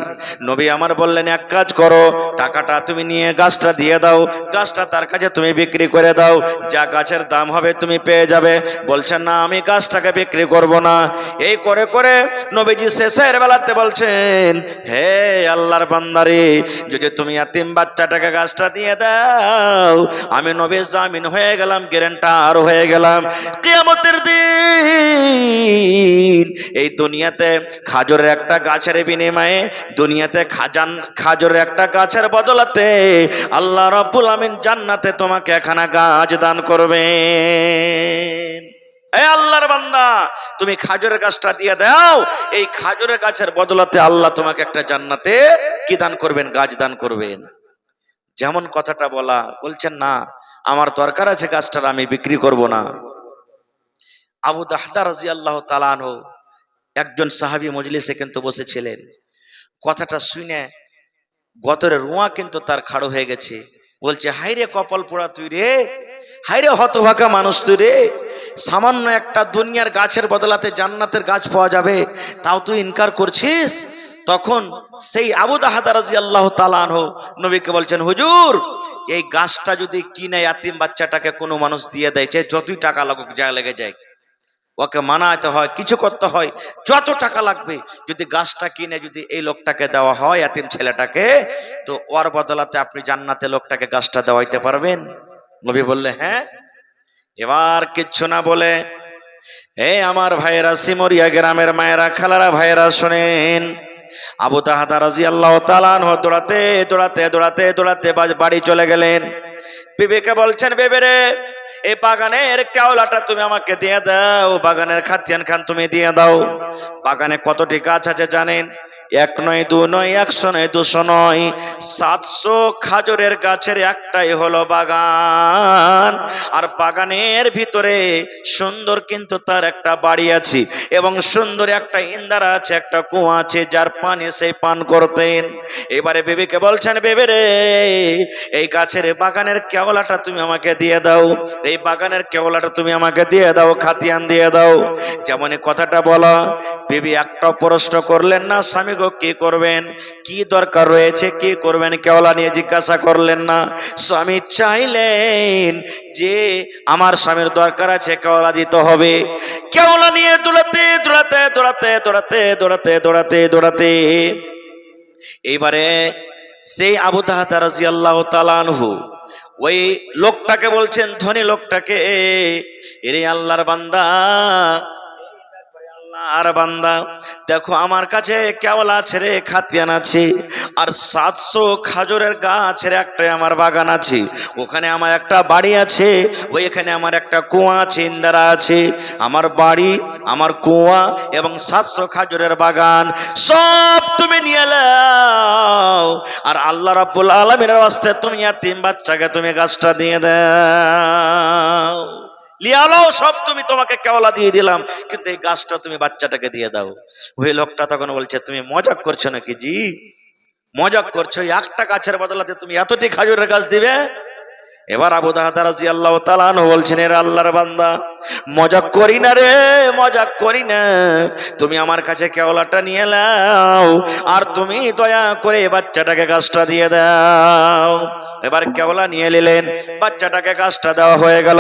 নবী আমার বললেন, এক কাজ করো, টাকাটা তুমি নিয়ে গাছটা দিয়ে দাও, গাছটা তার কাছে তুমি বিক্রি করে দাও, যা গাছের দাম হবে তুমি পেয়ে যাবে। বলছেন না, আমি গাছটাকে বিক্রি করব না। এই করে করে নবীজি শেষের বেলাতে বলছেন, হে আল্লাহর বান্দারে, যদি তুমি ইয়াতিম বাচ্চাটাকে গাছটা দিয়ে দাও, আমি নবী জামিন হয়ে গেলাম, গ্যারান্টার হয়ে গেলাম, কিয়ামতের দিন এই দুনিয়াতে খাজুরের একটা গাছের বিনিময়ে, দুনিয়াতে খাজুরের একটা গাছের বদলাতে আল্লাহ রাব্বুল আমিন জান্নাতে তোমাকে একখানা গাছ দান করবেন। এই আল্লাহর বান্দা, তুমি খাজুরের গাছটা দিয়ে দাও, এই খাজুরের গাছের বদলাতে আল্লাহ তোমাকে একটা জান্নাতে কি দান করবেন? গাছ দান করবেন। যেমন কথাটা বলা, বলছেন না, আমার দরকার আছে গাছটার, আমি বিক্রি করব না। আবু দাহদা রাদিয়াল্লাহু তাআলা আনহু একজন সাহাবী মজলিসে কিন্তু বসেছিলেন। কথাটা শুনে গতরে রোঁয়া কিন্তু তার খাড়ো হয়ে গেছে। বলছে, হাইরে কপাল পোড়া তুই রে, হাইরে হতভাগা মানুষ তুই রে, সামান্য একটা দুনিয়ার গাছের বদলাতে জান্নাতের গাছ পাওয়া যাবে, তাও তুই ইনকার করছিস। তখন সেই আবু দাহদা রাদিয়াল্লাহু তাআলা আনহু নবীকে বলছেন, হুজুর, এই গাছটা যদি কিনে ইয়াতিম বাচ্চাটাকে কোনো মানুষ দিয়ে দেয়, যে যতই টাকা লাগুক, যা লেগে যায়, ওকে মানাতে হয়, কিছু করতে হয়, যত টাকা লাগবে, যদি গাছটা কিনে যদি এই লোকটাকে দেওয়া হয়, ইয়াতিম ছেলেটাকে, তো ওর বদলাতে আপনি জান্নাতে লোকটাকে গাছটা দেওয়াইতে পারবেন? নবী বললে, হ্যাঁ। এবার কিচ্ছু না বলে আমার ভাইয়েরা, সিমরিয়া গ্রামের মায়েরা, খালারা, ভাইয়েরা শোনেন। আবু তাহাদা রাদিয়াল্লাহু তাআলা আনহু দৌড়াতে দৌড়াতে দৌড়াতে দৌড়াতে বাড়ি চলে গেলেন। বিবিকে বলছেন, বেবে রে, এই বাগানের কেওলাটা তুমি আমাকে দিয়ে দাও, বাগানের খাতিয়ান খান তুমি দিয়ে দাও। বাগানে কতটি গাছ আছে জানেন? 1 নয়, 2 নয়, 100 নয়, 200 নয়, 700 খাজুরের গাছের একটাই হলো বাগান। আর বাগানের ভিতরে সুন্দর কিন্তু তার একটা বাড়ি আছে, এবং সুন্দর একটা ইন্দারা আছে, একটা কুয়া আছে, যার পানি সেই পান করতেন। এবারে বেবিকে বলছেন, বেবে রে, এই গাছের বাগানের কেওলাটা তুমি আমাকে দিয়ে দাও, এই বাগানের কেওলাটা তুমি আমাকে দিয়ে দাও, খাতিয়ান দিয়ে দাও। যেমনই কথাটা বলা, বিবি একটা প্রশ্ন করলেন না, স্বামী গো কি করবেন, কি দরকার রয়েছে, কি করবেন, কেওলা নিয়ে জিজ্ঞাসা করলেন না। স্বামী চাইলেন যে আমার স্বামীর দরকার আছে, কেওলা দিতে হবে। কেওলা নিয়ে দৌড়াতে দৌড়াতে দৌড়াতে দৌড়াতে দৌড়াতে দৌড়াতে দৌড়াতে এইবারে সেই আবু তাহাদা রাদিয়াল্লাহু তাআলা আনহু ওই লোকটাকে বলছেন, ধনী লোকটাকে, এরে আল্লাহর বান্দা, আর বান্দা, দেখো আমার কাছে কেওলা আছে রে, খাতিয়ান আছে, আর 700 খাজুরের গাছের একটাই আমার বাগান আছে, ওখানে আমার একটা বাড়ি আছে, ওইখানে আমার একটা কুয়া আছে, ইন্দারা আছে। আমার বাড়ি, আমার কুয়া এবং 700 খাজুরের বাগান সব তুমি নিয়ে নাও, আর আল্লাহ রাব্বুল আলামিনের ওয়াস্তে তুমি ইয়াতীম বাচ্চাকে তুমি গাছটা দিয়ে দাও, লিয়ালো, সব তুমি, তোমাকে কেওলা দিয়ে দিলাম, কিন্তু এই গাছটা তুমি বাচ্চাটাকে দিয়ে দাও। ওই লোকটা তখন বলছে, তুমি মজাক করছো নাকি জি, মজাক করছো, একটা গাছের বদলাতে তুমি এতটি খাজুরের গাছ দিবে? এবার আবু তাহাদা রাদিয়াল্লাহু তাআলা আনহু বলছেন, এর আল্লাহর বান্দা, মজাক করি না রে, মজাক করি না, তুমি আমার কাছে কেওলাটা নিয়ে নাও, আর তুমি দয়া করে বাচ্চাটাকে গাছটা দিয়ে দাও। এবার কেওলা নিয়ে নিলেন, বাচ্চাটাকে গাছটা দেওয়া হয়ে গেল।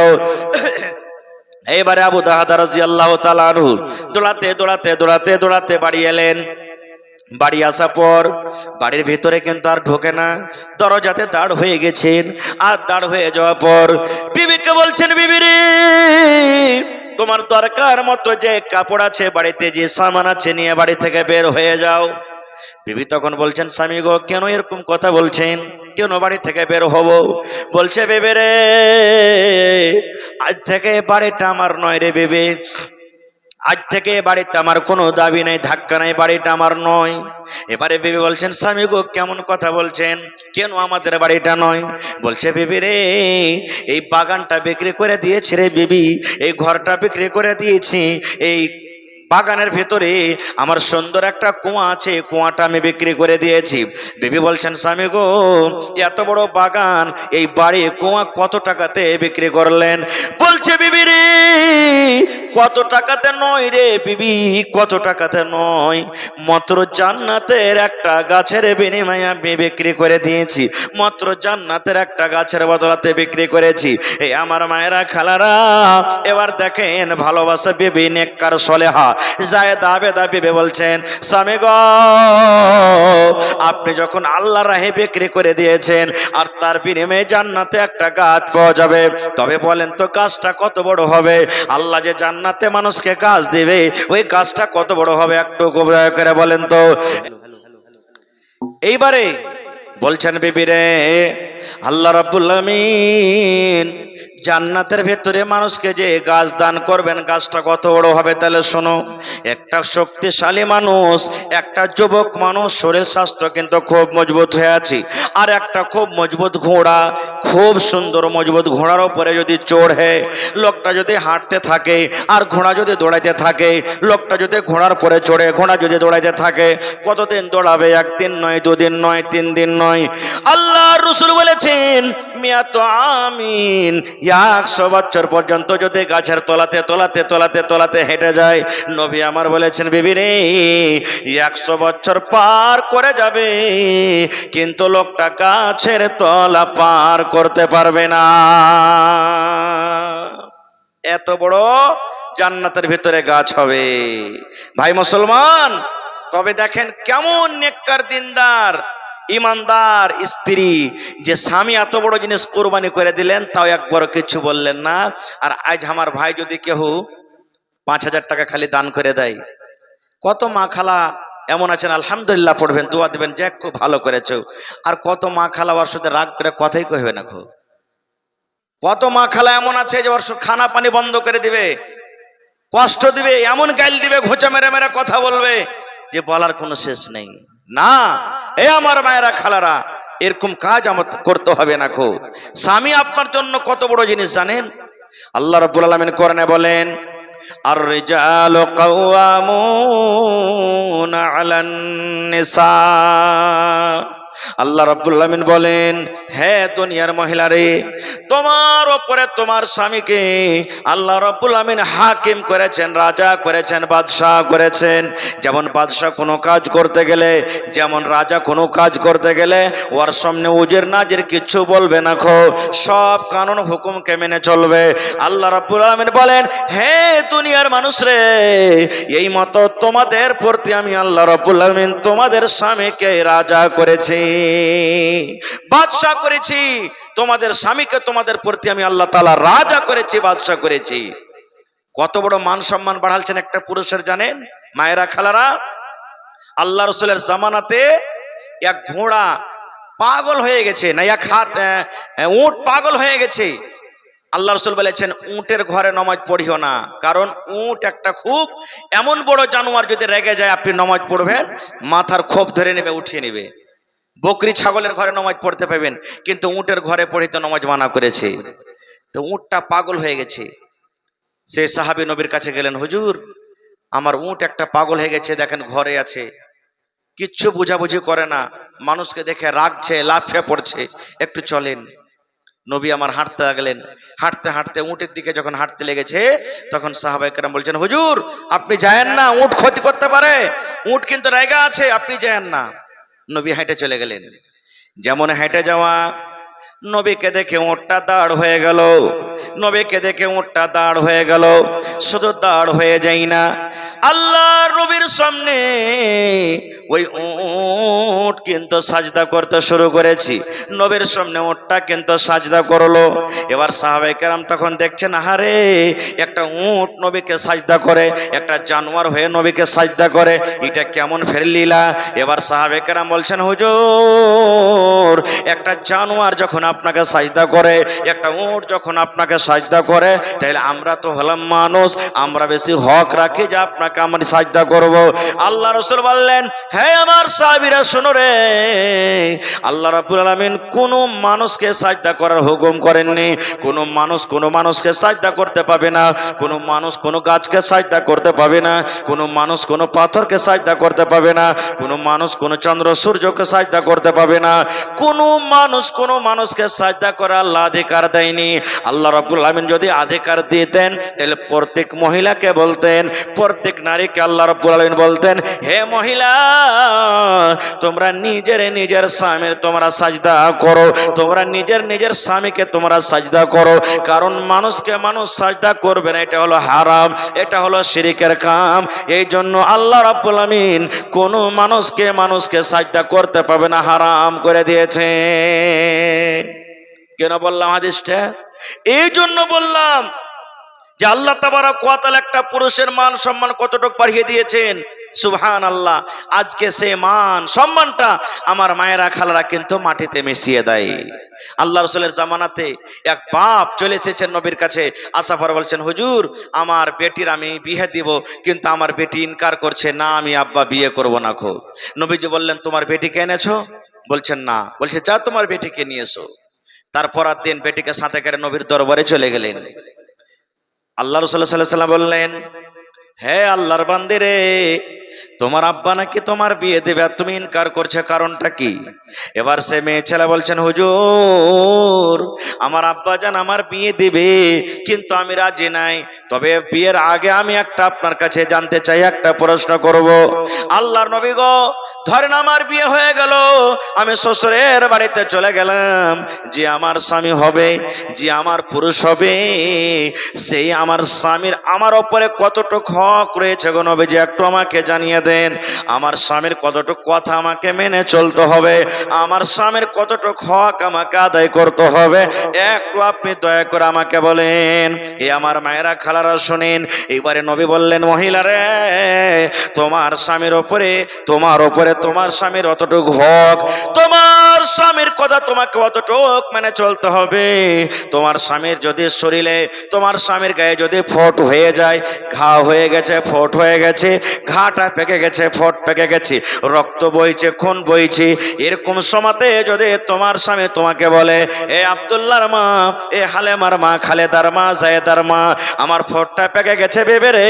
এবারে আবু তাহাদা রাদিয়াল্লাহু তাআলা আনহু দৌড়াতে দৌড়াতে দৌড়াতে দৌড়াতে বাড়ি এলেন। বাড়ি আসার পর বাড়ির ভিতরে কিন্তু আর ঢোকে না, দরজাতে দাঁড় হয়ে গেছেন। আর দাঁড় হয়ে যাওয়ার পর বিবিকে বলছেন, বিবি রে, তোমার দরকার মতো যে কাপড় আছে বাড়িতে, যে সামান আছে, নিয়ে বাড়ি থেকে বের হয়ে যাও। বিবি তখন বলছেন, স্বামী গো, কেন এরকম কথা বলছেন, কেন বাড়ি থেকে বের হব? বলছে, বেবে রে, আজ থেকে বাড়িটা আমার নয় রে বেবে, আজ থেকে বাড়িতে আমার কোনো দাবি নাই, ধাক্কা নাই, বাড়িটা আমার নয়। এবারে বিবি বলছেন, স্বামী গো, কেমন কথা বলছেন, কেন আমাদের বাড়িটা নয়? বলছে, বিবি রে, এই বাগানটা বিক্রি করে দিয়েছি রে বিবি, এই ঘরটা বিক্রি করে দিয়েছি, এই বাগানের ভেতরে আমার সুন্দর একটা কুয়া আছে, কুয়াটা আমি বিক্রি করে দিয়েছি। বিবি বলছেন, স্বামী গো, এত বড় বাগান, এই বাড়ি, কুয়া কত টাকাতে বিক্রি করলেন? বলছে, বিবি রে, কত টাকাতে নয় রে বিবি, কত টাকাতে নয়, মাত্র জান্নাতের একটা গাছের বিনিময়ে আমি বিক্রি করে দিয়েছি, মাত্র জান্নাতের একটা গাছের বদলাতে বিক্রি করেছি। এই আমার মায়েরা, খালারা, এবার দেখেন ভালোবাসা বিবি, নেককার সলেহা জায়েদা আবেদা বিবি বলছেন, স্বামী গো, আপনি যখন আল্লাহর রাহে বিক্রি করে দিয়েছেন, আর তার বিনিময়ে জান্নাতে একটা গাছ পাওয়া যাবে, তবে বলেন তো গাছটা কত বড় হবে? আল্লাহ যে জান্নাতে মানুষকে গাছ দিবে, ওই গাছটা কত বড় হবে একটু দয়া করে বলেন তো। এইবারে বলছেন, বিবি রে, আল্লাহ রাব্বুল আমিন জান্নাতের ভেতরে মানুষকে যে গাছ দান করবেন, গাছটা কত বড় হবে তাহলে শোনো। একটা শক্তিশালী মানুষ, একটা যুবক মানুষ, শরীর স্বাস্থ্য কিন্তু খুব মজবুত হয়ে আছে, আর একটা খুব মজবুত ঘোড়া, খুব সুন্দর মজবুত ঘোড়ার উপরে যদি চড়ে লোকটা যদি হাঁটতে থাকে, আর ঘোড়া যদি দৌড়াইতে থাকে, লোকটা যদি ঘোড়ার পরে চড়ে, ঘোড়া যদি দৌড়াইতে থাকে, কতদিন দৌড়াবে? 1 দিন নয়, 2 দিন নয়, 3 দিন নয়। আল্লাহ রাসূল বলেছেন, মিয়াত আমিন, 100 বছর পর্যন্ত যদি গাছের তলাতে তলাতে তলাতে তলাতে হেঁটে যায়। নবী আমার বলেছেন, বিবি রে, 100 বছর পার করে যাবে, কিন্তু লোকটা গাছের তলা পার করতে পারবে না। এত বড় জান্নাতের ভিতরে গাছ হবে ভাই মুসলমান। তবে দেখেন কেমন নেককার, দিনদার, ইমানদার স্ত্রী, যে স্বামী এত বড় জিনিস কোরবানি করে দিলেন, তাও একবার কিছু বললেন না। আর আজ আমার ভাই যদি কেউ 5,000 টাকা খালি দান করে দেয়। কত মা খালা এমন আছেন আলহামদুলিল্লাহ পড়বেন, দোয়া দিবেন যে খুব ভালো করেছো। আর কত মা খালা ওর সাথে রাগ করে কথাই কইবে না। কত মা খালা এমন আছে যে ওর খানা পানি বন্ধ করে দিবে, কষ্ট দিবে, এমন গাইল দিবে, ঘোচা মেরে মেরে কথা বলবে যে বলার কোনো শেষ নেই। না, এ আমার মায়েরা খালারা, এরকম কাজ আমার করতে হবে না। স্বামী আপনার জন্য কত বড় জিনিস জানেন? আল্লাহ রাব্বুল আলামিন কোরআনে বলেন, আর রিজালু কাওয়ামুনা আলান নিসা। আল্লাহ রাব্বুল আলামিন বলেন, হে দুনিয়ার মহিলারে, তোমার উপরে তোমার স্বামীকে আল্লাহ রাব্বুল আলামিন হাকিম করেছেন, রাজা করেছেন, বাদশাহ করেছেন। যেমন বাদশাহ কোনো কাজ করতে গেলে, যেমন রাজা কোনো কাজ করতে গেলে ওর সামনে উজের নাজের কিচ্ছু বলবে না, সব কানুন হুকুমকে মেনে চলবে। আল্লাহ রাব্বুল আলামিন বলেন, হে দুনিয়ার মানুষ রে, এই মতো তোমাদের প্রতি আমি আল্লাহ রাব্বুল আলামিন তোমাদের স্বামীকে রাজা করেছি, বাদশাহ করেছি। তোমাদের স্বামীকে তোমাদের প্রতি আমি আল্লাহ তাআলা রাজা করেছি, বাদশাহ করেছি। কত বড় মান সম্মান বাড়ালছেন একটা পুরুষের জানেন? মায়েরা খালারা, আল্লাহ রাসূলের জামানাতে এক ঘোড়া পাগল হয়ে গেছে, না এক উট পাগল হয়ে গেছে। আল্লাহ রাসূল বলেছেন, উটের ঘরে নামাজ পড়িও না, কারণ উট একটা খুব এমন বড় জানোয়ার, যদি রেগে যায় আপনি নামাজ পড়বেন মাথার খোপ ধরে নেবে, উঠিয়ে নেবে। বকরি ছাগলের ঘরে নামাজ পড়তে পাবেন, কিন্তু উটের ঘরে পড়িতে নামাজ মানা করেছে। তো উটটা পাগল হয়ে গেছে। সে সাহাবী নবীর কাছে গেলেন, হুজুর আমার উট একটা পাগল হয়ে গেছে, দেখেন ঘরে আছে, কিচ্ছু বুঝাবুঝি করে না, মানুষকে দেখে রাগছে, লাফিয়ে পড়ছে, একটু চলেন। নবী আমার হাঁটতে লাগলেন, হাঁটতে হাঁটতে উটের দিকে যখন হাঁটতে লেগেছে, তখন সাহাবায়ে কেরাম বলছেন, হুজুর আপনি যায়েন না, উট ক্ষতি করতে পারে, উট কিন্তু রেগা আছে, আপনি যায়েন না। নবী হেঁটে চলে গেলেন। যেমন হেঁটে যাওয়া, নবীকে দেখে উটটা দাঁড় হয়ে গেল, নবীকে দেখে উটটা দাঁড় হয়ে গেল। শুধু দাঁড় হয়ে যাই না, আল্লাহর নবীর সামনে ওই উট কিন্তু সাজদা করতে শুরু করেছি। নবীর সামনে উটটা কিন্তু সাজদা করলো। এবার সাহাবায়ে কেরাম তখন দেখছেন, আহারে একটা উট নবীকে সাজদা করে, একটা জানোয়ার হয়ে নবীকে সাজদা করে, এটা কেমন ফেরলীলা। এবার সাহাবায়ে কেরাম বলছেন, হুজুর একটা জানোয়ার যখন আপনাকে সাজদা করে, একটা উট যখন আপনাকে সাজদা করে, তাহলে আমরা তো হলাম মানুষ, আমরা বেশি হক রাখি যে আপনাকে আমরা সাজদা করব। আল্লাহ রাসূল বললেন, হে আমার সাহাবীরা শোনো রে, আল্লাহ রাব্বুল আলামিন কোন মানুষকে সাজদা করার হুকুম করেননি। কোন মানুষকে সাজদা করতে পাবে না, কোন মানুষ কোন গাছকে সাজদা করতে পাবে না, কোন মানুষ কোন পাথরকে সাজদা করতে পাবে না, কোন মানুষ কোন চন্দ্র সূর্যকে সাজদা করতে পাবে না। কোন মানুষকে সাজদা করার আল্লাহ অধিকার দেয়নি। আল্লাহ রাব্বুল আলামিন যদি অধিকার দিতেন, তাহলে প্রত্যেক মহিলাকে বলতেন, প্রত্যেক নারীকে আল্লাহ রাব্বুল আলামিন বলতেন, হে মহিলা তোমরা নিজের স্বামীর তোমরা সাজদা করো, তোমরা নিজের স্বামীকে তোমরা সাজদা করো। কারণ মানুষকে মানুষ সাজদা করবে না, এটা হলো হারাম, এটা হলো শিরকের কাম। এই জন্য আল্লাহ রাব্বুল আলামিন কোন মানুষকে সাজদা করতে পাবে না, হারাম করে দিয়েছে। কেন বললাম হাদিসটা? এই জন্য বললাম যে আল্লাহ তাবারক ওয়া তাআলা একটা পুরুষের মান সম্মান কতটুকু বাড়িয়ে দিয়েছেন। সুবহানাল্লাহ। আজকে সেই মান সম্মানটা আমার মায়েরা খালারা কিন্তু মাটিতে মিশিয়ে দেয়। আল্লাহ রাসূলের জামানাতে এক বাপ চলে এসেছেন নবীর কাছে, আসার পর বলছেন, হুজুর আমার বেটির আমি বিয়ে দিব, কিন্তু আমার বেটি ইনকার করছে, না আমি আব্বা বিয়ে করব না। নবীজি বললেন, তোমার বেটিকে এনেছো? বলছেন না। বলছে, যা তোমার বেটিকে নিয়ে এসো। তারপর আর দিন বেটিকে সাথে করে নবীর দরবারে চলে গেলেন। আল্লাহ রাসূল সাল্লাল্লাহু আলাইহি ওয়াসাল্লাম বললেন, হে আল্লাহর বান্দে রে, তোমার আব্বা নাকি তোমার বিয়ে দেবে, আর তুমি ইনকার করছো, কারণটা কি? এবার সে মেয়ে ছেলে বলছেন, হুজুর আমার আব্বা জান আমার বিয়ে দিবে, কিন্তু আমি রাজি নাই। তবে বিয়ের আগে আমি একটা আপনার কাছে জানতে চাই, একটা প্রশ্ন করব। আল্লাহর নবী গো, ধরেন আমার বিয়ে হয়ে গেল, আমি শ্বশুরের বাড়িতে চলে গেলাম, যে আমার স্বামী হবে, যে আমার পুরুষ হবে, সেই আমার স্বামীর আমার উপরে কতটুকু হক রয়েছে গো নবীজি একটু আমাকে জানিয়ে শুনিয়ে দেন আমার স্বামীর কতটুকু কথা আমাকে মেনে চলতে হবে, আমার স্বামীর কতটুকু হক আমাকে আদায় করতে হবে, একটু আপনি দয়া করে আমাকে বলেন। এ আমার মায়েরা খালারা শুনেন। এবারে নবী বললেন, মহিলারে তোমার স্বামীর ওপরে তোমার স্বামীর অতটুকু হক, তোমার স্বামীর কথা তোমাকে অতটুক মেনে চলতে হবে। তোমার স্বামীর যদি শরীরে, তোমার স্বামীর গায়ে যদি ফোট হয়ে যায়, ঘা হয়ে গেছে, ফোট হয়ে গেছে, ঘাটা পেকে গেছে, ফোট পেকে গেছে, রক্ত বইছে, খুন বইছে, এরকম সময়তে যদি তোমার স্বামী তোমাকে বলে, এ আব্দুল্লাহর মা, এ হালেমার মা, খালেদার মা, জায়েদার মা, আমার ফোটটা পেকে গেছে বেবে রে,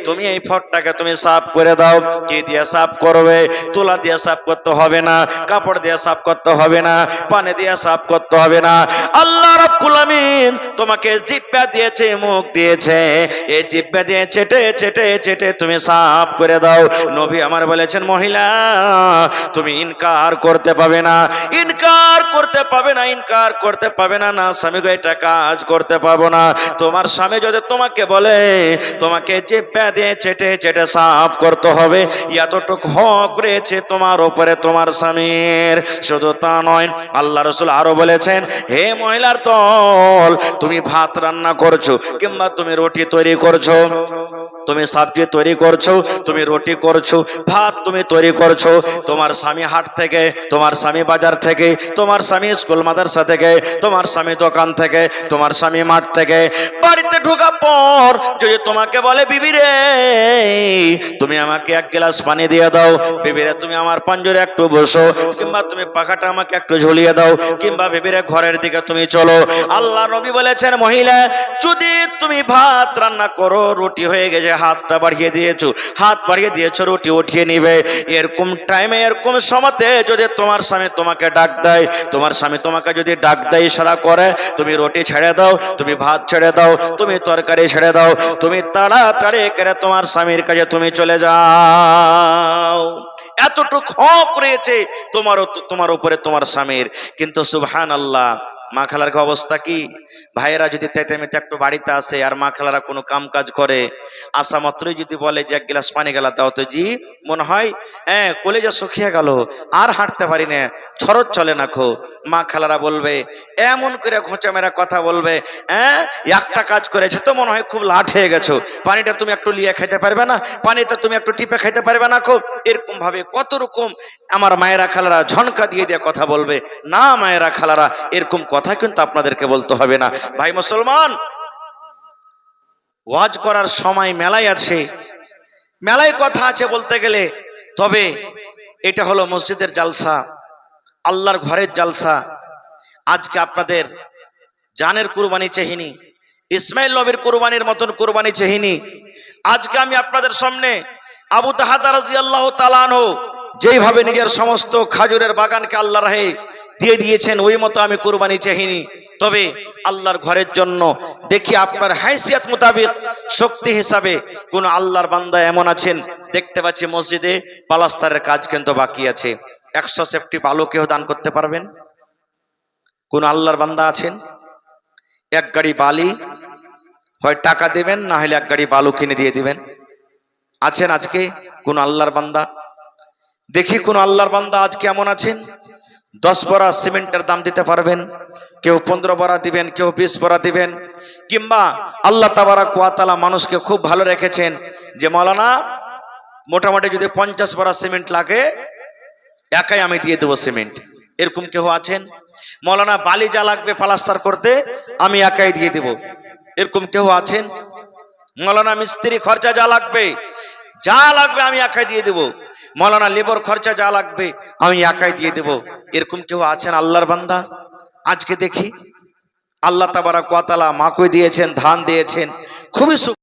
তুমি এই ফোটটাকে তুমি সাফ করে দাও। কি দিয়ে সাফ করবে? তুলা দিয়ে সাফ করতে হবে না, কাপড় দিয়ে সাফ করতে হবে না, পানি দিয়ে সাফ করতে হবে না। আল্লাহ রাব্বুল আমিন তোমাকে জিহ্বা দিয়েছে, মুখ দিয়েছে, এই জিহ্বা দিয়ে চেটে চেটে চেটে তুমি সাফ করে দাও। নবী আমার বলেছেন, মহিলা তুমি ইনকার করতে পাবে না, ইনকার করতে পাবে না, ইনকার করতে পাবে না। না স্বামী গো এটা কাজ করতে পাবো না। তোমার স্বামী যদি তোমাকে বলে তোমাকে জিহ্বা দিয়ে চেটে চেটে সাফ করতে হবে, এতটুকু হক রয়েছে তোমার উপরে তোমার স্বামীর। শুধু তা নয়, আল্লাহ রাসূল আরো বলেছেন, হে মহিলার দল, তুমি ভাত রান্না করছো কিংবা তুমি রুটি তৈরি করছো, তুমি সবজি তৈরি করছো, তুমি রুটি করছো, ভাত তুমি তৈরি করছো, তোমার স্বামী হাট থেকে, তোমার স্বামী বাজার থেকে, তোমার স্বামী স্কুল মাদ্রাসা থেকে, তোমার স্বামী দোকান থেকে, তোমার স্বামী মাঠ থেকে বাড়িতে ঢোকা পর যদি তোমাকে বলে, বিবি রে তুমি আমাকে এক গ্লাস পানি দিয়ে দাও, বিবি রে তুমি আমার পাঞ্জরে একটু বসো, কিংবা তুমি পাখাটা আমাকে একটু ঝুলিয়ে দাও, কিংবা বিবি রে ঘরের দিকে তুমি চলো। আল্লাহ নবী বলেছেন, মহিলা যদি তুমি ভাত রান্না করো, রুটি হয়ে গেছে, হাতটা বাড়িয়ে দিয়েছো, হাত বাড়িয়ে দিয়েছো, রুটি উঠিয়ে নিবে, এরকম টাইমে এরকম সময়তে যদি তোমার স্বামী তোমাকে ডাক দেয়, তোমার স্বামী তোমাকে যদি ডাক দেয়, ইশারা করে, তুমি রুটি ছেড়ে দাও, তুমি ভাত ছেড়ে দাও, তুমি তরকারি ছেড়ে দাও, তুমি তাড়াতাড়ি করে তোমার স্বামীর কাছে তুমি চলে যাও। এতটুকু হক রয়েছে তোমার উপরে তোমার স্বামীর। কিন্তু সুবহানাল্লাহ, মা খালার অবস্থা কি? ভাইয়েরা যদি তেতেমেতে একটু বাড়িতে আসে আর মা খালারা কোনো কাম কাজ করে, আসা মাত্রই যদি বলে যে এক গ্লাস পানি গেলা দাও, তো জি মনে হয় কলেজা শুকিয়ে গেল, আর হাঁটতে পারি না, ছরত চলে না খো। মা খালারা বলবে, এমন করে ঘোঁচা মেরা কথা বলবে, একটা কাজ করেছে তো মনে হয় খুব লাট হয়ে গেছো, পানিটা তুমি একটু লিয়ে খাইতে পারবে না, পানিটা তুমি একটু টিপে খাইতে পারবে না খো। এরকম ভাবে কত রকম আমার মায়েরা খালারা ঝনকা দিয়ে দিয়ে কথা বলবে। না মায়েরা খালারা, এরকম কথা কিন্তু আপনাদেরকে বলতে হবে না। ভাই মুসলমান, ওয়াজ করার সময় মেলায় আছে, মেলায় কথা আছে বলতে গেলে, তবে এটা হলো মসজিদের জালসা, আল্লাহর ঘরের জালসা। আজকে আপনাদের জানের কুরবানি চেহিনি, ইসমাইল নবীর কুরবানির মতন কুরবানি চেহিনি। আজকে আমি আপনাদের সামনে আবু তাহাদা রাদিয়াল্লাহু তাআলা আনহু যেইভাবে নিজের সমস্ত খাজুরের বাগানকে আল্লাহ রাহে দিয়ে দিয়েছেন, ওই মতো আমি কুরবানি চাহিনি। তবে আল্লাহর ঘরের জন্য দেখি আপনার হাইসিয়াত মোতাবেক শক্তি হিসাবে কোন আল্লাহর বান্দা এমন আছেন, দেখতে পাচ্ছি মসজিদে পালাস্তারের কাজ কিন্তু বাকি আছে, 100 সেফটি বালু কেউ দান করতে পারবেন? কোন আল্লাহর বান্দা আছেন? এক গাড়ি বালি হয় টাকা দেবেন, না হলে এক গাড়ি বালু কিনে দিয়ে দিবেন। আছেন আজকে কোন আল্লাহর বান্দা? দেখি কোন আল্লাহর বান্দা আজকে এমন আছেন 10 বড়া সিমেন্টের দাম দিতে পারবেন? কেউ 15 বড়া দিবেন, কেউ 20 বড়া দিবেন। কিংবা আল্লাহ তাবারাক ওয়া তাআলা মানুষকে খুব ভালো রেখেছেন যে মাওলানা মোটামুটি যদি 50 বড়া সিমেন্ট লাগে, একাই আমি দিয়ে দেবো সিমেন্ট, এরকম কেউ আছেন? মাওলানা বালি যা লাগবে প্লাস্টার করতে আমি একাই দিয়ে দেব, এরকম কেউ আছেন? মাওলানা মিস্ত্রি খরচা যা লাগবে আমি একাই দিয়ে দেব, মাওলানা লেবার খরচা যা লাগবে আমি একাই দিয়ে দেব, এরকম কেউ আছেন আল্লাহর বান্দা? আজকে দেখি আল্লাহ তাবারাক ওয়া তাআলা মাকে দিয়েছেন, ধান দিয়েছেন, খুবই